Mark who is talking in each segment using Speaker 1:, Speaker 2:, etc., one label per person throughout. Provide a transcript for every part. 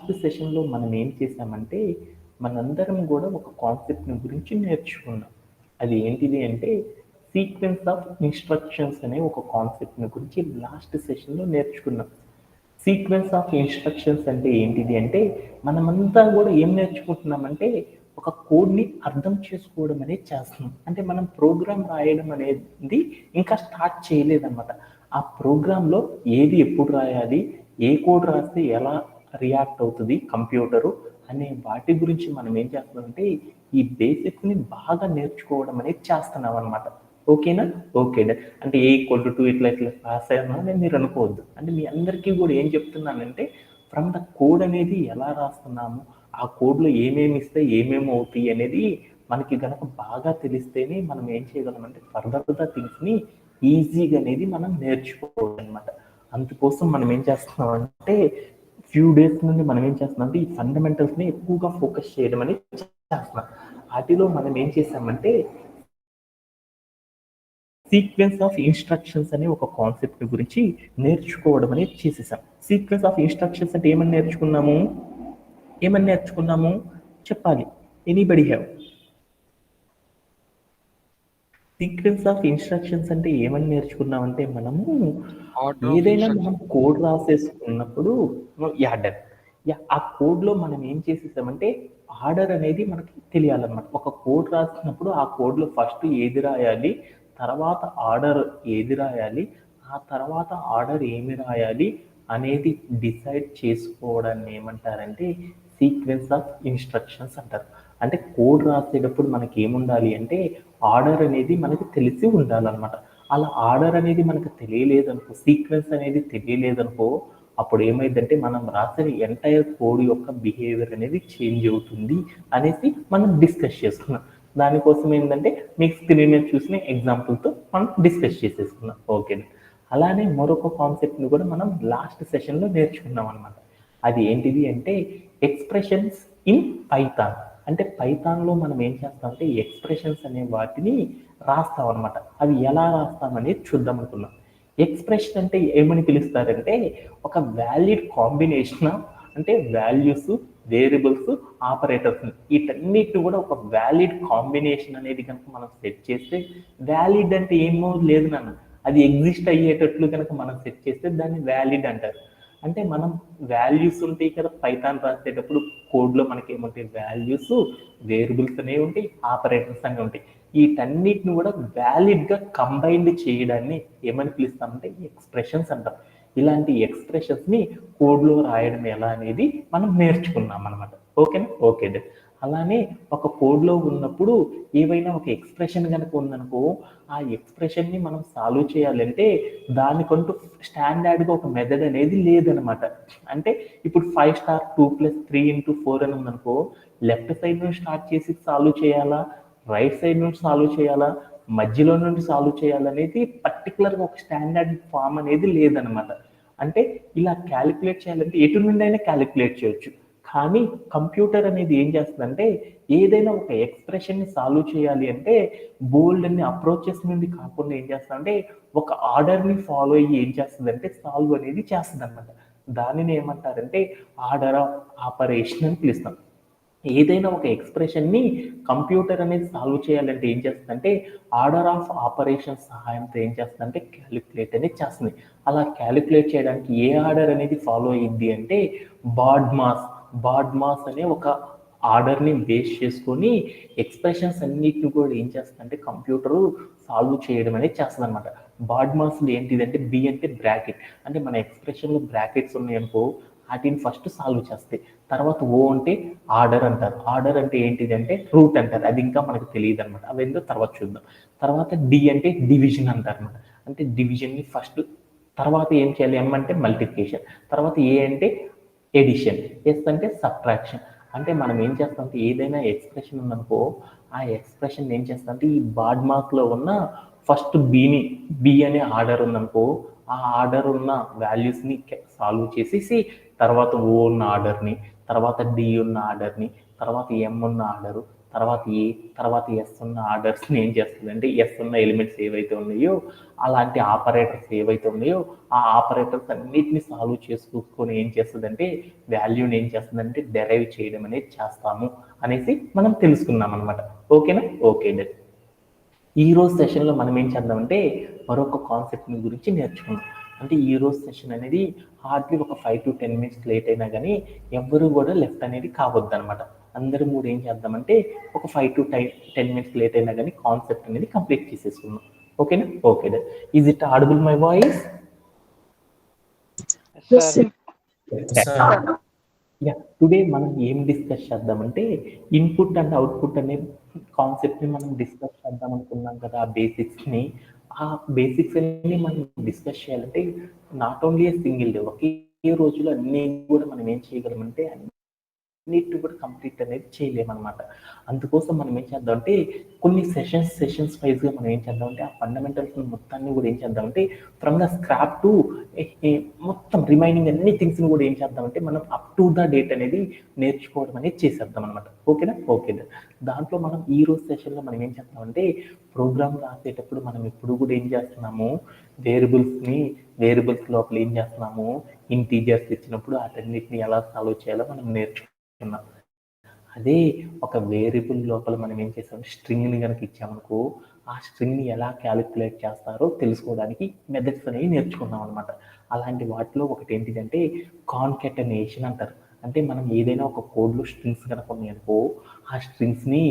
Speaker 1: Last సెషన్‌లో మనం ఏం చేసామంటే, మనందరం గూడా ఒక కాన్సెప్ట్‌ని గురించి నేర్చుకున్నాం. అది ఏంటిది అంటే, సీక్వెన్స్ ఆఫ్ ఇన్‌స్ట్రక్షన్స్ అనే ఒక కాన్సెప్ట్‌ని గురించి లాస్ట్ సెషన్‌లో నేర్చుకున్నాం. సీక్వెన్స్ ఆఫ్ ఇన్‌స్ట్రక్షన్స్ అంటే ఏంటిది అంటే, మనమంతా గూడా ఏం నేర్చుకుంటున్నామంటే, ఒక కోడ్‌ని అర్థం చేసుకోవడం అనేది చేస్తున్నాం. అంటే మనం ప్రోగ్రామ్ రాయడం అనేది ఇంకా స్టార్ట్ చేయలేదనమాట. ఆ ప్రోగ్రామ్‌లో ఏది ఎప్పుడు రాయాలి, ఏ కోడ్ రాస్తే ఎలా రియాక్ట్ అవుతది కంప్యూటరు అనే వాటి గురించి మనం ఏం చేస్తున్నామంటే, ఈ బేసిక్స్‌ని బాగా నేర్చుకోవడం అనేది చేస్తున్నామనమాట. ఓకేనా? ఓకే. అంటే ఏ ఈక్వల్ టు 2 ఇట్లా ఇట్లా రాసాను అని మీరు అనుకోవద్దు. అంటే మీ అందరికీ కూడా ఏం చెప్తున్నానంటే, ఫ్రమ్ ద కోడ్ అనేది ఎలా రాస్తున్నాము, ఆ కోడ్‌లో ఏమేమి ఇస్తే ఏమేమి అవుతాయి అనేది మనకి గనక బాగా తెలిస్తేనే మనం ఏం చేయగలమంటే ఫర్దర్ థింగ్స్‌ని ఈజీగా అనేది మనం నేర్చుకోవాలనమాట. అందుకోసం మనం ఏం చేస్తున్నామంటే ఫ్యూ డేస్ నుండి మనం ఏం చేస్తున్నామంటే ఈ ఫండమెంటల్స్‌ని ఎక్కువగా ఫోకస్ చేయడం అనేది చేస్తున్నాం. వాటిలో మనం ఏం చేసామంటే సీక్వెన్స్ ఆఫ్ ఇన్‌స్ట్రక్షన్స్ అనే ఒక కాన్సెప్ట్ గురించి నేర్చుకోవడం అనేది చేసేసాం. సీక్వెన్స్ ఆఫ్ ఇన్‌స్ట్రక్షన్స్ అంటే ఏమని నేర్చుకున్నాము? ఏమని నేర్చుకున్నాము? చెప్పాలి. Anybody have? Sequence of instructions అంటే ఏమని నేర్చుకున్నామంటే మనము
Speaker 2: ఆర్డర్ ఆఫ్
Speaker 1: ఏదైనా మనం
Speaker 2: ఇన్స్ట్రక్షన్.
Speaker 1: కోడ్ రాసేసుకున్నప్పుడు యాహ్! డన్. యాహ్! ఆ కోడ్‌లో మనం ఏం చేసేసామంటే ఆర్డర్ అనేది మనకి తెలియాలన్నమాట. ఒక కోడ్ రాసినప్పుడు ఆ కోడ్‌లో ఫస్ట్ ఏది రాయాలి, తర్వాత ఆర్డర్ ఏది రాయాలి, ఆ తర్వాత ఆర్డర్ ఏమి రాయాలి అనేది డిసైడ్ చేసుకోవడాన్ని ఏమంటారంటే సీక్వెన్స్ ఆఫ్ ఇన్‌స్ట్రక్షన్స్ అంటారు. అంటే కోడ్ రాసేటప్పుడు మనకి ఏముండాలి అంటే ఆర్డర్ అనేది మనకి తెలిసి ఉండాలన్నమాట. అలా ఆర్డర్ అనేది మనకు తెలియలేదనుకో, సీక్వెన్స్ అనేది తెలియలేదనుకో, అప్పుడు ఏమైందంటే మనం రాసిన ఎంటైర్ కోడ్ యొక్క బిహేవియర్ అనేది చేంజ్ అవుతుంది అనేసి మనం డిస్కస్ చేసుకున్నాం. దానికోసం ఏంటంటే మీకు స్క్రీన్ మీద చూసిన ఎగ్జాంపుల్తో మనం డిస్కస్ చేసేసుకున్నాం. ఓకే. అలానే మరొక కాన్సెప్ట్ని కూడా మనం లాస్ట్ సెషన్లో నేర్చుకున్నాం అనమాట. అది ఏంటిది అంటే ఎక్స్ప్రెషన్స్ ఇన్ పైథాన్. అంటే పైథాన్లో మనం ఏం చేస్తామంటే ఎక్స్ప్రెషన్స్ అనే వాటిని రాస్తాం అనమాట. అవి ఎలా రాస్తామనేది చూద్దాం అనుకున్నాం. ఎక్స్ప్రెషన్ అంటే ఏమని పిలుస్తారంటే ఒక వ్యాలిడ్ కాంబినేషన్ అంటే వాల్యూస్, వేరియబుల్స్, ఆపరేటర్స్ వీటన్నిటిని కూడా ఒక వ్యాలిడ్ కాంబినేషన్ అనేది కనుక మనం సెట్ చేస్తే వ్యాలిడ్ అంటే ఏమో లేదు నాన్న, అది ఎగ్జిస్ట్ అయ్యేటట్లు కనుక మనం సెట్ చేస్తే దాన్ని వ్యాలిడ్ అంటారు. అంటే మనం వాల్యూస్ ఉంటాయి కదా పైథాన్ రాసేటప్పుడు కోడ్లో మనకి ఏముంటాయి వాల్యూస్, వేరియబుల్స్ అనేవి ఉంటాయి, ఆపరేటర్స్ అనేవి ఉంటాయి. వీటన్నిటిని కూడా వ్యాలిడ్గా కంబైన్డ్ చేయడాన్ని ఏమని పిలుస్తామంటే ఎక్స్ప్రెషన్స్ అంటాం. ఇలాంటి ఎక్స్ప్రెషన్స్ని కోడ్లో రాయడం ఎలా అనేది మనం నేర్చుకున్నాం అనమాట. ఓకేనా? ఓకే. అలానే ఒక కోడ్లో ఉన్నప్పుడు ఏవైనా ఒక ఎక్స్ప్రెషన్ కనుక ఉందనుకో, ఆ ఎక్స్ప్రెషన్ని మనం సాల్వ్ చేయాలంటే దానికంటూ స్టాండర్డ్గా ఒక మెథడ్ అనేది లేదనమాట. అంటే ఇప్పుడు 5 స్టార్ 2 ప్లస్ 3 ఇంటూ 4 అని ఉందనుకో, లెఫ్ట్ సైడ్ నుంచి స్టార్ట్ చేసి సాల్వ్ చేయాలా, రైట్ సైడ్ నుంచి సాల్వ్ చేయాలా, మధ్యలో నుండి సాల్వ్ చేయాలనేది పర్టికులర్గా ఒక స్టాండర్డ్ ఫామ్ అనేది లేదనమాట. అంటే ఇలా క్యాలిక్యులేట్ చేయాలంటే ఎటు నుండి అయినా క్యాలిక్యులేట్ చేయొచ్చు. కానీ కంప్యూటర్ అనేది ఏం చేస్తుందంటే ఏదైనా ఒక ఎక్స్ప్రెషన్ని సాల్వ్ చేయాలి అంటే బోల్డ్ అన్ని అప్రోచెస్ నుండి కాకుండా ఏం చేస్తుందంటే ఒక ఆర్డర్ని ఫాలో అయ్యి ఏం చేస్తుందంటే సాల్వ్ అనేది చేస్తుంది అనమాట. దానిని ఏమంటారంటే ఆర్డర్ ఆఫ్ ఆపరేషన్ అని పిలుస్తాం. ఏదైనా ఒక ఎక్స్ప్రెషన్ని కంప్యూటర్ అనేది సాల్వ్ చేయాలంటే ఏం చేస్తుందంటే ఆర్డర్ ఆఫ్ ఆపరేషన్ సహాయంతో ఏం చేస్తుందంటే క్యాలిక్యులేట్ అనేది చేస్తుంది. అలా క్యాలిక్యులేట్ చేయడానికి ఏ ఆర్డర్ అనేది ఫాలో అయ్యింది అంటే బాడ్మాస్ బాడ్మాస్ అనే ఒక ఆర్డర్ని బేస్ చేసుకొని ఎక్స్ప్రెషన్స్ అన్నిటిని కూడా ఏం చేస్తుందంటే కంప్యూటరు సాల్వ్ చేయడం అనేది చేస్తుంది అనమాట. బాడ్మాస్లు ఏంటిదంటే బి అంటే బ్రాకెట్, అంటే మన ఎక్స్ప్రెషన్లో బ్రాకెట్స్ ఉన్నాయనుకో వాటిని ఫస్ట్ సాల్వ్ చేస్తాయి. తర్వాత ఓ అంటే ఆర్డర్ అంటారు. ఆర్డర్ అంటే ఏంటిది అంటే రూట్ అంటారు. అది ఇంకా మనకు తెలియదు అనమాట. అవేందో తర్వాత చూద్దాం. తర్వాత డి అంటే డివిజన్ అంటారు అనమాట. అంటే డివిజన్ని ఫస్ట్, తర్వాత ఏం చేయాలి, ఎం అంటే మల్టిప్లికేషన్, తర్వాత ఏ అంటే ఎడిషన్, ఎస్ అంటే సబ్ట్రాక్షన్. అంటే మనం ఏం చేస్తామంటే ఏదైనా ఎక్స్ప్రెషన్ ఉందనుకో ఆ ఎక్స్ప్రెషన్ ఏం చేస్తామంటే ఈ బాడ్ మార్క్లో ఉన్న ఫస్ట్ బి అనే ఆర్డర్ ఉందనుకో ఆ ఆర్డర్ ఉన్న వాల్యూస్ని సాల్వ్ చేసేసి తర్వాత ఓ ఉన్న ఆర్డర్ని, తర్వాత డి ఉన్న ఆర్డర్ని, తర్వాత ఎం ఉన్న ఆర్డరు, తర్వాత ఏ, తర్వాత ఎస్ ఉన్న ఆర్డర్స్ని ఏం చేస్తుంది అంటే ఎస్ ఉన్న ఎలిమెంట్స్ ఏవైతే ఉన్నాయో అలాంటి ఆపరేటర్స్ ఏవైతే ఉన్నాయో ఆ ఆపరేటర్స్ అన్నిటిని సాల్వ్ చేసుకొని ఏం చేస్తుందంటే వాల్యూని ఏం చేస్తుందంటే డెరైవ్ చేయడం అనేది చేస్తాము అనేసి మనం తెలుసుకున్నాం అనమాట. ఓకేనా? ఓకే. ఈ రోజు సెషన్లో మనం ఏం చేద్దామంటే మరొక కాన్సెప్ట్ గురించి నేర్చుకుందాం. అంటే ఈ రోజు సెషన్ అనేది హార్డ్లీ ఒక 5 to 10 minutes లేట్ అయినా కానీ ఎవ్వరూ కూడా లెఫ్ట్ అనేది కావద్దు అనమాట. అందరం కూడా ఏం చేద్దామంటే ఒక 5 to 10 minutes లేట్ అయినా కానీ కాన్సెప్ట్ అనేది కంప్లీట్ చేసేసుకుందాం. ఓకేనా? Okay. Is it audible my voice? Yeah, today మనం ఏం డిస్కస్ చేద్దామంటే ఇన్పుట్ అండ్ అవుట్పుట్ అనే కాన్సెప్ట్ని మనం డిస్కస్ చేద్దాం అనుకున్నాం కదా. ఆ బేసిక్స్ అన్ని మనం డిస్కస్ చేయాలంటే నాట్ ఓన్లీ సింగిల్ డే, ఒకే రోజులో అన్ని కూడా మనం ఏం చేయగలమంటే అన్నిటిని కూడా కంప్లీట్ అనేది చేయలేమన్నమాట. అందుకోసం మనం ఏం చేద్దామంటే కొన్ని సెషన్స్ వైజ్గా మనం ఏం చేద్దామంటే ఆ ఫండమెంటల్స్ మొత్తాన్ని కూడా ఏం చేద్దామంటే ఫ్రమ్ ద స్క్రాప్ టు మొత్తం రిమైనింగ్ అన్ని థింగ్స్ని కూడా ఏం చేద్దామంటే మనం అప్ టు ద డేట్ అనేది నేర్చుకోవడం అనేది చేసేద్దాం అనమాట. ఓకేనా? ఓకే. దాంట్లో మనం ఈ రోజు సెషన్లో మనం ఏం చేద్దామంటే ప్రోగ్రామ్ రాసేటప్పుడు మనం ఎప్పుడు కూడా ఏం చేస్తున్నాము, వేరియబుల్స్ లోపల ఏం చేస్తున్నాము, ఇంటీజర్స్ ఇచ్చినప్పుడు వాటన్నిటిని ఎలా సాల్వ్ చేయాలో మనం నేర్చుకున్నాం. అదే ఒక వేరియబుల్ లోపల మనం ఏం చేసాం, స్ట్రింగ్ని కనుక ఇచ్చామనుకో ఆ స్ట్రింగ్ని ఎలా క్యాలిక్యులేట్ చేస్తారో తెలుసుకోవడానికి మెథడ్స్ అనేవి నేర్చుకున్నాం అనమాట. అలాంటి వాటిలో ఒకటి ఏంటిదంటే కాన్కెటనేషన్ అంటారు. అంటే మనం ఏదైనా ఒక కోడ్లో స్ట్రింగ్స్ కనుక ఉన్నాయనుకో ఆ స్ట్రింగ్స్ని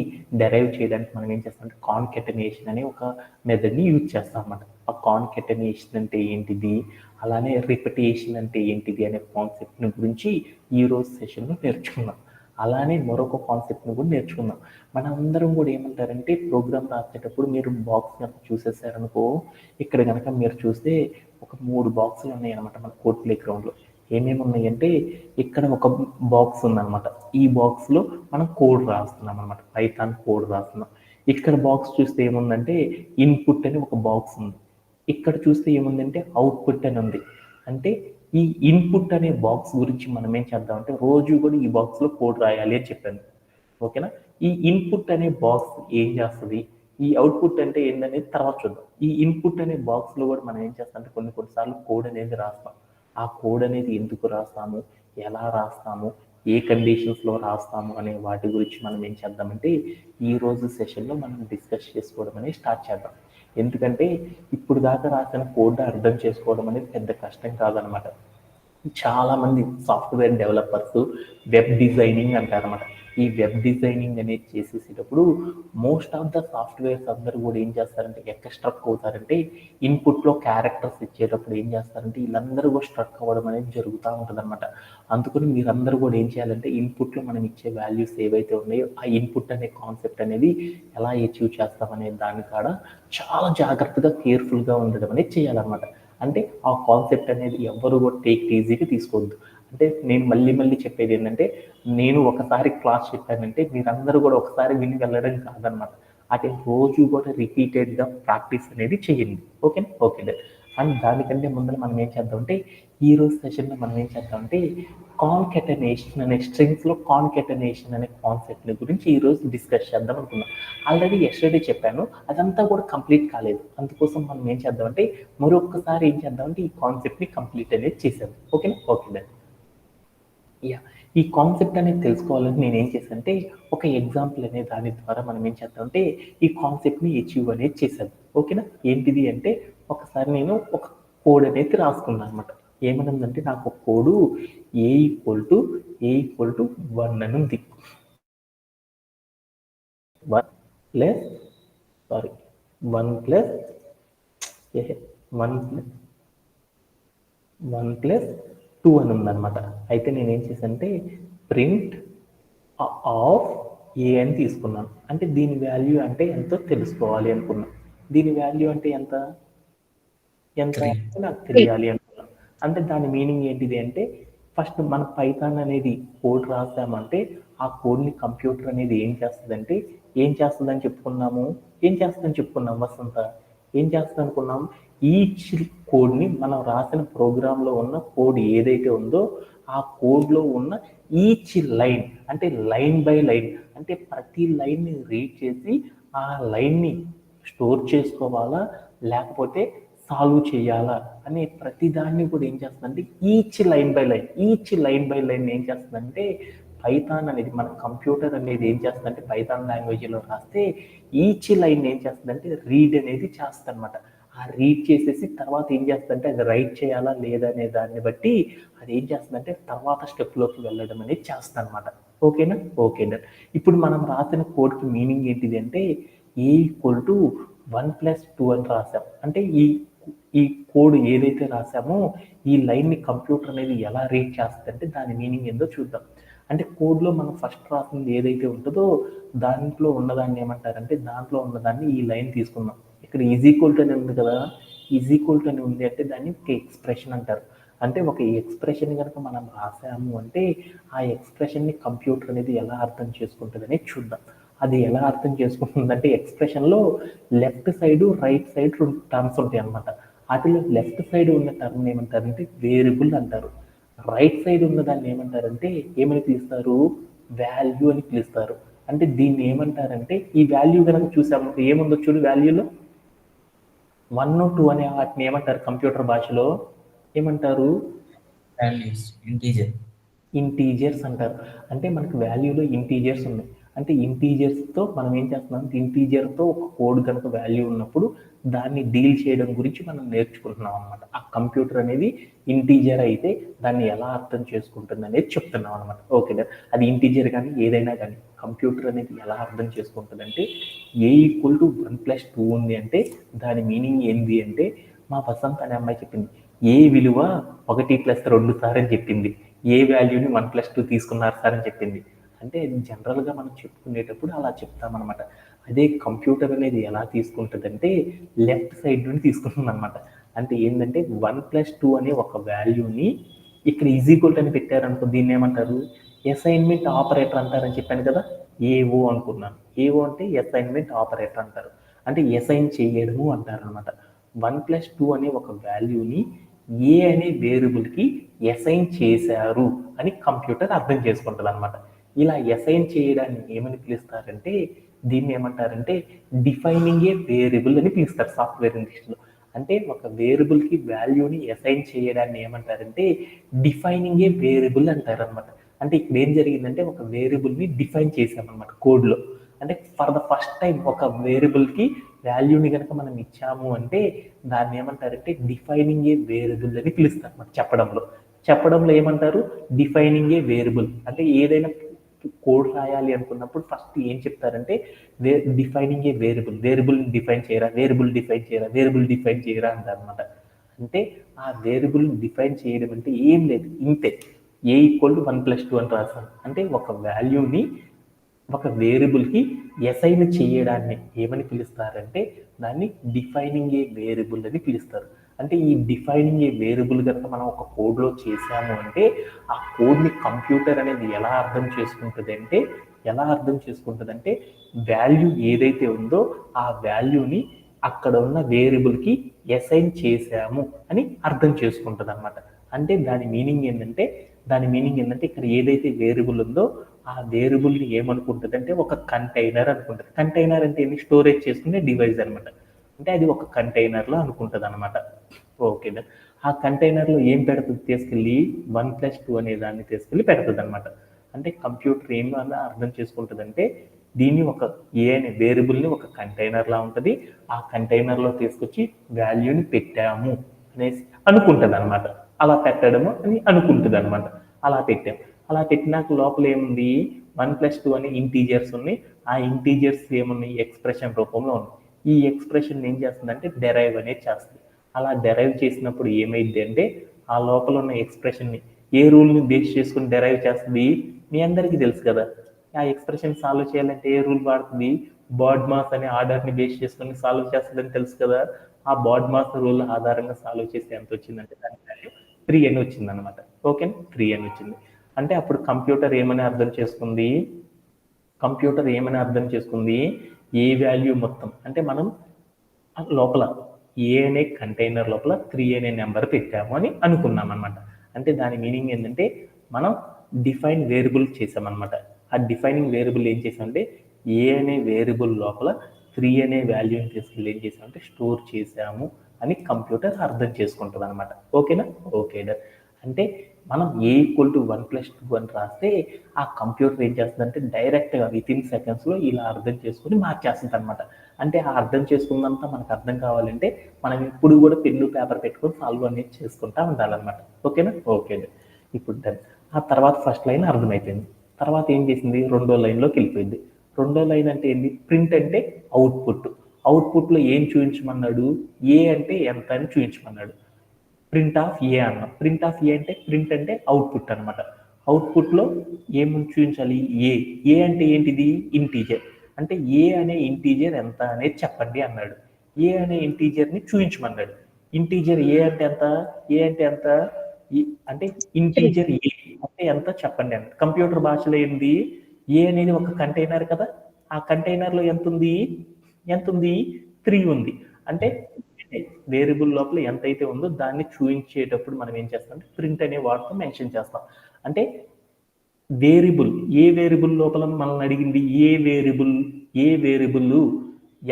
Speaker 1: డెరైవ్ చేయడానికి మనం ఏం చేస్తాం అంటే కాన్కెటనేషన్ అనే ఒక మెథడ్ని యూజ్ చేస్తాం అనమాట. ఆ కాన్కెటనేషన్ అంటే ఏంటిది, అలానే రిపిటేషన్ అంటే ఏంటిది అనే కాన్సెప్ట్ని గురించి ఈరోజు సెషన్లో నేర్చుకున్నాం. అలానే మరొక కాన్సెప్ట్ని కూడా నేర్చుకుందాం. మన అందరం కూడా ఏమంటారంటే ప్రోగ్రామ్ రాసేటప్పుడు మీరు బాక్స్ కనుక చూసేసారనుకో ఇక్కడ కనుక మీరు చూస్తే ఒక 3 బాక్సులు ఉన్నాయి అనమాట మన కోడ్ ప్లే గ్రౌండ్లో. ఏమేమి ఉన్నాయంటే ఇక్కడ ఒక బాక్స్ ఉందన్నమాట. ఈ బాక్స్లో మనం కోడ్ రాస్తున్నాం అనమాట, పైథాన్ కోడ్ రాస్తున్నాం. ఇక్కడ బాక్స్ చూస్తే ఏముందంటే ఇన్పుట్ అని ఒక బాక్స్ ఉంది. ఇక్కడ చూస్తే ఏముందంటే అవుట్పుట్ అని ఉంది. అంటే ఈ ఇన్పుట్ అనే బాక్స్ గురించి మనం ఏం చేద్దామంటే రోజు కూడా ఈ బాక్స్లో కోడ్ రాయాలి అని చెప్పాను. ఓకేనా? ఈ ఇన్పుట్ అనే బాక్స్ ఏం చేస్తుంది, ఈ అవుట్పుట్ అంటే ఏంటనేది తర్వాత చూద్దాం. ఈ ఇన్పుట్ అనే బాక్స్లో కూడా మనం ఏం చేస్తామంటే కొన్నిసార్లు కోడ్ అనేది రాస్తాం. ఆ కోడ్ అనేది ఎందుకు రాస్తాము, ఎలా రాస్తాము, ఏ కండిషన్స్లో రాస్తాము అనే వాటి గురించి మనం ఏం చేద్దామంటే ఈ రోజు సెషన్లో మనం డిస్కస్ చేసుకోవడం అనేది స్టార్ట్ చేద్దాం. ఎందుకంటే ఇప్పుడు దాకా రాసిన కోడ్ అర్థం చేసుకోవడం అనేది పెద్ద కష్టం కాదనమాట. చాలామంది సాఫ్ట్వేర్ డెవలపర్స్ వెబ్ డిజైనింగ్ అంటారన్నమాట. ఈ వెబ్ డిజైనింగ్ అనేది చేసేసేటప్పుడు మోస్ట్ ఆఫ్ ద సాఫ్ట్వేర్స్ అందరూ కూడా ఏం చేస్తారంటే ఎక్కడ స్ట్రక్ అవుతారంటే ఇన్పుట్లో క్యారెక్టర్స్ ఇచ్చేటప్పుడు ఏం చేస్తారంటే వీళ్ళందరూ కూడా స్ట్రక్ అవ్వడం అనేది జరుగుతూ ఉంటుంది అనమాట. అందుకని మీరందరూ కూడా ఏం చేయాలంటే ఇన్పుట్లో మనం ఇచ్చే వాల్యూస్ ఏవైతే ఉన్నాయో ఆ ఇన్పుట్ అనే కాన్సెప్ట్ అనేది ఎలా అచీవ్ చేస్తామనే దాని కాడ చాలా జాగ్రత్తగా కేర్ఫుల్గా ఉండడం అనేది చేయాలన్నమాట. అంటే ఆ కాన్సెప్ట్ అనేది ఎవరు కూడా టేక్ ఈజీగా తీసుకోవద్దు. అంటే నేను మళ్ళీ చెప్పేది ఏంటంటే నేను ఒకసారి క్లాస్ చెప్పానంటే మీరందరూ కూడా ఒకసారి విని వెళ్ళడం కాదనమాట. అంటే రోజు కూడా రిపీటెడ్గా ప్రాక్టీస్ అనేది చేయండి. ఓకేనా? ఓకే. అండ్ దానికంటే ముందర మనం ఏం చేద్దామంటే ఈ రోజు సెషన్లో మనం ఏం చేద్దామంటే కాన్కెటనేషన్ అనే స్ట్రింగ్స్లో కాన్కెటనేషన్ అనే కాన్సెప్ట్ని గురించి ఈరోజు డిస్కస్ చేద్దాం అనుకున్నాం. ఆల్రెడీ ఎస్టర్డే చెప్పాను, అదంతా కూడా కంప్లీట్ కాలేదు. అందుకోసం మనం ఏం చేద్దామంటే మరొకసారి ఏం చేద్దామంటే ఈ కాన్సెప్ట్ని కంప్లీట్ అనేది చేసాము. ఓకేనా? ఓకే. యా, ఈ కాన్సెప్ట్ అనేది తెలుసుకోవాలని నేను ఏం చేశానంటే ఒక ఎగ్జాంపుల్ అనే దాని ద్వారా మనం ఏం చేద్దామంటే ఈ కాన్సెప్ట్ని అచీవ్ అనేది చేశాను. ఓకేనా? ఏంటిది అంటే ఒకసారి నేను ఒక కోడ్ అనేది రాసుకున్నాను అనమాట. ఏమనుందంటే నాకు ఒక కోడు ఏ ఈక్వల్ టు 1 అని ఉంది. 1 ప్లస్ 2 అని ఉందన్నమాట. అయితే నేను ఏం చేశానంటే ప్రింట్ ఆఫ్ ఏ అని తీసుకున్నాను. అంటే దీని వాల్యూ అంటే ఎంతో తెలుసుకోవాలి అనుకున్నాను. దీని వాల్యూ అంటే ఎంత అంటే నాకు తెలియాలి అనుకున్నాను. అంటే దాని మీనింగ్ ఏంటిది అంటే ఫస్ట్ మన పైథాన్ అనేది కోడ్ రాసామంటే ఆ కోడ్ని కంప్యూటర్ అనేది ఏం చేస్తుందని చెప్పుకున్నాం వసంత. ఏం చేస్తుంది అనుకున్నాం, ఈచ్ కోడ్ని మనం రాసిన ప్రోగ్రాంలో ఉన్న కోడ్ ఏదైతే ఉందో ఆ కోడ్లో ఉన్న ఈచ్ లైన్ అంటే లైన్ బై లైన్ అంటే ప్రతి లైన్ని రీడ్ చేసి ఆ లైన్ని స్టోర్ చేసుకోవాలా లేకపోతే సాల్వ్ చేయాలా అనే ప్రతి దాన్ని కూడా ఏం చేస్తుందంటే ఈచ్ లైన్ బై లైన్ ఏం చేస్తుందంటే పైథాన్ అనేది మన కంప్యూటర్ అనేది ఏం చేస్తుందంటే పైథాన్ లాంగ్వేజ్లో రాస్తే ఈచ్ లైన్ ఏం చేస్తుందంటే రీడ్ అనేది చేస్తుంది అనమాట. ఆ రీడ్ చేసేసి తర్వాత ఏం చేస్తుందంటే అది రైట్ చేయాలా లేదా అనే దాన్ని బట్టి అది ఏం చేస్తుందంటే తర్వాత స్టెప్లోకి వెళ్ళడం అనేది చేస్తుంది అనమాట. ఓకేనా? ఓకేనా. ఇప్పుడు మనం రాసిన కోడ్కి మీనింగ్ ఏంటిది అంటే ఏ ఈక్వల్ టు 1+2 అని రాసాం. అంటే ఈ కోడ్ ఏదైతే రాసామో ఈ లైన్ని కంప్యూటర్ అనేది ఎలా రీడ్ చేస్తుందంటే దాని మీనింగ్ ఏందో చూద్దాం. అంటే కోడ్లో మనం ఫస్ట్ రాసింది ఏదైతే ఉంటుందో దాంట్లో ఉన్నదాన్ని ఏమంటారంటే దాంట్లో ఉన్నదాన్ని ఈ లైన్ తీసుకుందాం. ఇక్కడ ఈజ్ ఈక్వల్ టు అని ఉంది కదా, ఈజ్ ఈక్వల్ టు అని ఉంది అంటే దాన్ని ఒక ఎక్స్ప్రెషన్ అంటారు. అంటే ఒక ఎక్స్ప్రెషన్ కనుక మనం రాసాము అంటే ఆ ఎక్స్ప్రెషన్ని కంప్యూటర్ అనేది ఎలా అర్థం చేసుకుంటుంది అనేది చూద్దాం. అది ఎలా అర్థం చేసుకుంటుందంటే ఎక్స్ప్రెషన్లో లెఫ్ట్ సైడ్ రైట్ సైడ్ రెండు టర్మ్స్ ఉంటాయి అన్నమాట. వాటిలో లెఫ్ట్ సైడ్ ఉన్న టర్మ్ ఏమంటారంటే వేరియబుల్ అంటారు. రైట్ సైడ్ ఉన్న దాన్ని ఏమంటారంటే ఏమని పిలుస్తారు? వాల్యూ అని పిలుస్తారు. అంటే దీన్ని ఏమంటారంటే ఈ వాల్యూ కనుక చూసాము ఏముందో చూడు వాల్యూలో 1, 2 అనే వాటిని ఏమంటారు కంప్యూటర్ భాషలో? ఏమంటారు?
Speaker 2: Values, integer.
Speaker 1: ఇంటీజర్స్ అంటారు. అంటే మనకు వాల్యూలో ఇంటీజర్స్ ఉన్నాయి. అంటే ఇంటీజర్స్తో మనం ఏం చేస్తున్నాం ఇంటీజర్తో ఒక కోడ్ కనుక వాల్యూ ఉన్నప్పుడు దాన్ని డీల్ చేయడం గురించి మనం నేర్చుకుంటున్నాం అనమాట. ఆ కంప్యూటర్ అనేది ఇంటీజర్ అయితే దాన్ని ఎలా అర్థం చేసుకుంటుంది అనేది చెప్తున్నాం అనమాట. ఓకేనా? అది ఇంటీజర్ కానీ ఏదైనా కానీ కంప్యూటర్ అనేది ఎలా అర్థం చేసుకుంటుందంటే ఏ ఈక్వల్ టు 1+2 ఉంది అంటే దాని మీనింగ్ ఏంది అంటే మా వసంత్ అనే అమ్మాయి చెప్పింది ఏ విలువ 1+2 సార్ అని చెప్పింది. ఏ వాల్యూని 1+2 తీసుకున్నారు సార్ అని చెప్పింది. అంటే జనరల్గా మనం చెప్పుకునేటప్పుడు అలా చెప్తామన్నమాట. అదే కంప్యూటర్ అనేది ఎలా తీసుకుంటుందంటే లెఫ్ట్ సైడ్ నుండి తీసుకుంటుంది అనమాట. అంటే ఏంటంటే 1+2 అనే ఒక వాల్యూని ఇక్కడ ఈజ్ ఈక్వల్ అని పెట్టారనుకో దీన్ని ఏమంటారు? అసైన్మెంట్ ఆపరేటర్ అంటారని చెప్పాను కదా, ఏఓ అనుకున్నాను. ఏఓ అంటే అసైన్మెంట్ ఆపరేటర్ అంటారు. అంటే అసైన్ చేయడము అంటారు అనమాట. 1+2 అనే ఒక వాల్యూని ఏ అనే వేరియబుల్కి అసైన్ చేశారు అని కంప్యూటర్ అర్థం చేసుకుంటుంది అనమాట. ఇలా అసైన్ చేయడాన్ని ఏమని పిలుస్తారంటే దీన్ని ఏమంటారంటే డిఫైనింగ్ ఏ వేరియబుల్ అని పిలుస్తారు సాఫ్ట్వేర్ ఇండస్ట్రీలో. అంటే ఒక వేరియబుల్కి వాల్యూని అసైన్ చేయడాన్ని ఏమంటారంటే డిఫైనింగ్ ఏ వేరియబుల్ అంటారు అనమాట. అంటే ఇక్కడ ఏం జరిగిందంటే ఒక వేరియబుల్ని డిఫైన్ చేసామన్నమాట కోడ్లో. అంటే ఫర్ ద ఫస్ట్ టైం ఒక వేరియబుల్కి వాల్యూని కనుక మనం ఇచ్చాము అంటే దాన్ని ఏమంటారంటే డిఫైనింగ్ ఏ వేరియబుల్ అని పిలుస్తారు అన్నమాట. చెప్పడంలో ఏమంటారు? డిఫైనింగ్ ఏ వేరియబుల్. అంటే ఏదైనా కోడ్ రాయాలి అనుకున్నప్పుడు ఫస్ట్ ఏం చెప్తారంటే డిఫైనింగ్ ఏ వేరియబుల్ డిఫైన్ చేయరా వేరియబుల్ డిఫైన్ చేయరా అంటారు అనమాట. అంటే ఆ వేరియబుల్ డిఫైన్ చేయడం అంటే ఏం లేదు, ఇంతే. ఏ ఈక్వల్ టు 1+2 అని రాస్తాను. అంటే ఒక వాల్యూని ఒక వేరియబుల్కి అసైన్ చేయడాన్ని ఏమని పిలుస్తారంటే దాన్ని డిఫైనింగ్ ఏ వేరియబుల్ అని పిలుస్తారు. అంటే ఈ డిఫైనింగ్ ఏ వేరియబుల్ కనుక మనం ఒక కోడ్లో చేసాము అంటే ఆ కోడ్ని కంప్యూటర్ అనేది ఎలా అర్థం చేసుకుంటుంది అంటే వాల్యూ ఏదైతే ఉందో ఆ వాల్యూని అక్కడ ఉన్న వేరియబుల్కి అసైన్ చేసాము అని అర్థం చేసుకుంటుంది అనమాట. అంటే దాని మీనింగ్ ఏంటంటే ఇక్కడ ఏదైతే వేరియబుల్ ఉందో ఆ వేరియబుల్ని ఏమనుకుంటుంది అంటే ఒక కంటైనర్ అనుకుంటుంది. కంటైనర్ అంటే ఏంటి? స్టోరేజ్ చేసుకునే డివైస్ అనమాట. అంటే అది ఒక కంటైనర్లో అనుకుంటుంది అనమాట. ఓకేనా? ఆ కంటైనర్లో ఏం పెడుతుంది? తీసుకెళ్ళి 1+2 అనే దాన్ని తీసుకెళ్ళి పెడుతుంది అనమాట. అంటే కంప్యూటర్ ఏం అర్థం చేసుకుంటుందంటే దీన్ని ఒక ఏ అనే వేరియబుల్ని ఒక కంటైనర్లా ఉంటుంది. ఆ కంటైనర్లో తీసుకొచ్చి వాల్యూని పెట్టాము అనేసి అనుకుంటుంది అనమాట. అలా పెట్టడము అని అనుకుంటుంది అనమాట. అలా పెట్టినాక లోపల ఏముంది? 1+2 అనే ఇంటీజర్స్ ఉన్నాయి. ఆ ఇంటీజర్స్ ఏమున్నాయి? ఎక్స్ప్రెషన్ రూపంలో ఉన్నాయి. ఈ ఎక్స్ప్రెషన్ ఏం చేస్తుందంటే డెరైవ్ అనేది చేస్తుంది. అలా డెరైవ్ చేసినప్పుడు ఏమైంది అంటే ఆ లోపల ఉన్న ఎక్స్ప్రెషన్ని ఏ రూల్ని బేస్ చేసుకుని డెరైవ్ చేస్తుంది మీ అందరికీ తెలుసు కదా. ఆ ఎక్స్ప్రెషన్ సాల్వ్ చేయాలంటే ఏ రూల్ వాడుతుంది? బాడ్మాస్ అనే ఆర్డర్ని బేస్ చేసుకుని సాల్వ్ చేస్తుందని తెలుసు కదా. ఆ బాడ్మాస్ రూల్ ఆధారంగా సాల్వ్ చేస్తే ఎంత వచ్చిందంటే దాని వాల్యూ 3 అని వచ్చింది అనమాట. ఓకే, 3 అని వచ్చింది. అంటే అప్పుడు కంప్యూటర్ ఏమని అర్థం చేసుకుంది? ఏ వాల్యూ మొత్తం అంటే మనం లోపల ఏ అనే కంటైనర్ లోపల 3 అనే నెంబర్ పెట్టాము అని అనుకున్నాం అనమాట. అంటే దాని మీనింగ్ ఏంటంటే మనం డిఫైన్ వేరియబుల్ చేసామన్నమాట. ఆ డిఫైనింగ్ వేరియబుల్ ఏం చేసామంటే ఏ అనే వేరియబుల్ లోపల 3 అనే వాల్యూని తీసుకెళ్ళి ఏం చేసామంటే స్టోర్ చేసాము అని కంప్యూటర్ అర్థం చేసుకుంటుంది అనమాట. ఓకేనా? Okay done. అంటే మనం ఏ ఈక్వల్ టు 1 + 2 అని రాస్తే ఆ కంప్యూటర్ ఏం చేస్తుందంటే డైరెక్ట్గా వితిన్ సెకండ్స్లో ఇలా అర్థం చేసుకుని మార్చేస్తుంది అనమాట. అంటే ఆ అర్థం చేసుకున్నంతా మనకు అర్థం కావాలంటే మనం ఇప్పుడు కూడా పెన్ను పేపర్ పెట్టుకొని సాల్వ్ అనేది చేసుకుంటా ఉండాలన్నమాట. ఓకేనా? Okay done. ఇప్పుడు డన్. ఆ తర్వాత ఫస్ట్ లైన్ అర్థమైపోయింది. తర్వాత ఏం చేసింది? రెండో లైన్లోకి వెళ్ళిపోయింది. రెండో లైన్ అంటే ఏంటి? ప్రింట్ అంటే అవుట్పుట్. అవుట్పుట్లో ఏం చూపించమన్నాడు? ఏ అంటే ఎంత అని చూపించమన్నాడు. ప్రింట్ ఆఫ్ ఏ అన్నాం. ప్రింట్ ఆఫ్ ఏ అంటే ప్రింట్ అంటే అవుట్పుట్ అనమాట. అవుట్పుట్లో ఏముంది చూపించాలి? ఏ. ఏ అంటే ఏంటిది? ఇంటీజర్. అంటే ఏ అనే ఇంటీజర్ ఎంత అనేది చెప్పండి అన్నాడు. ఏ అనే ఇంటీజర్ని చూపించమన్నాడు. ఇంటీజర్ ఏ అంటే ఎంత? ఏ అంటే ఎంత? అంటే ఇంటీజర్ ఏ అంటే ఎంత చెప్పండి అన్నాడు. కంప్యూటర్ భాషలో ఏంది? ఏ అనేది ఒక కంటైనర్ కదా. ఆ కంటైనర్లో ఎంత ఉంది? ఎంత ఉంది? 3 ఉంది. అంటే వేరియబుల్ లోపల ఎంతైతే ఉందో దాన్ని చూపించేటప్పుడు మనం ఏం చేస్తామంటే ప్రింట్ అనే వాటితో మెన్షన్ చేస్తాం. అంటే వేరియబుల్, ఏ వేరియబుల్ లోపల మనల్ని అడిగింది? ఏ వేరియబుల్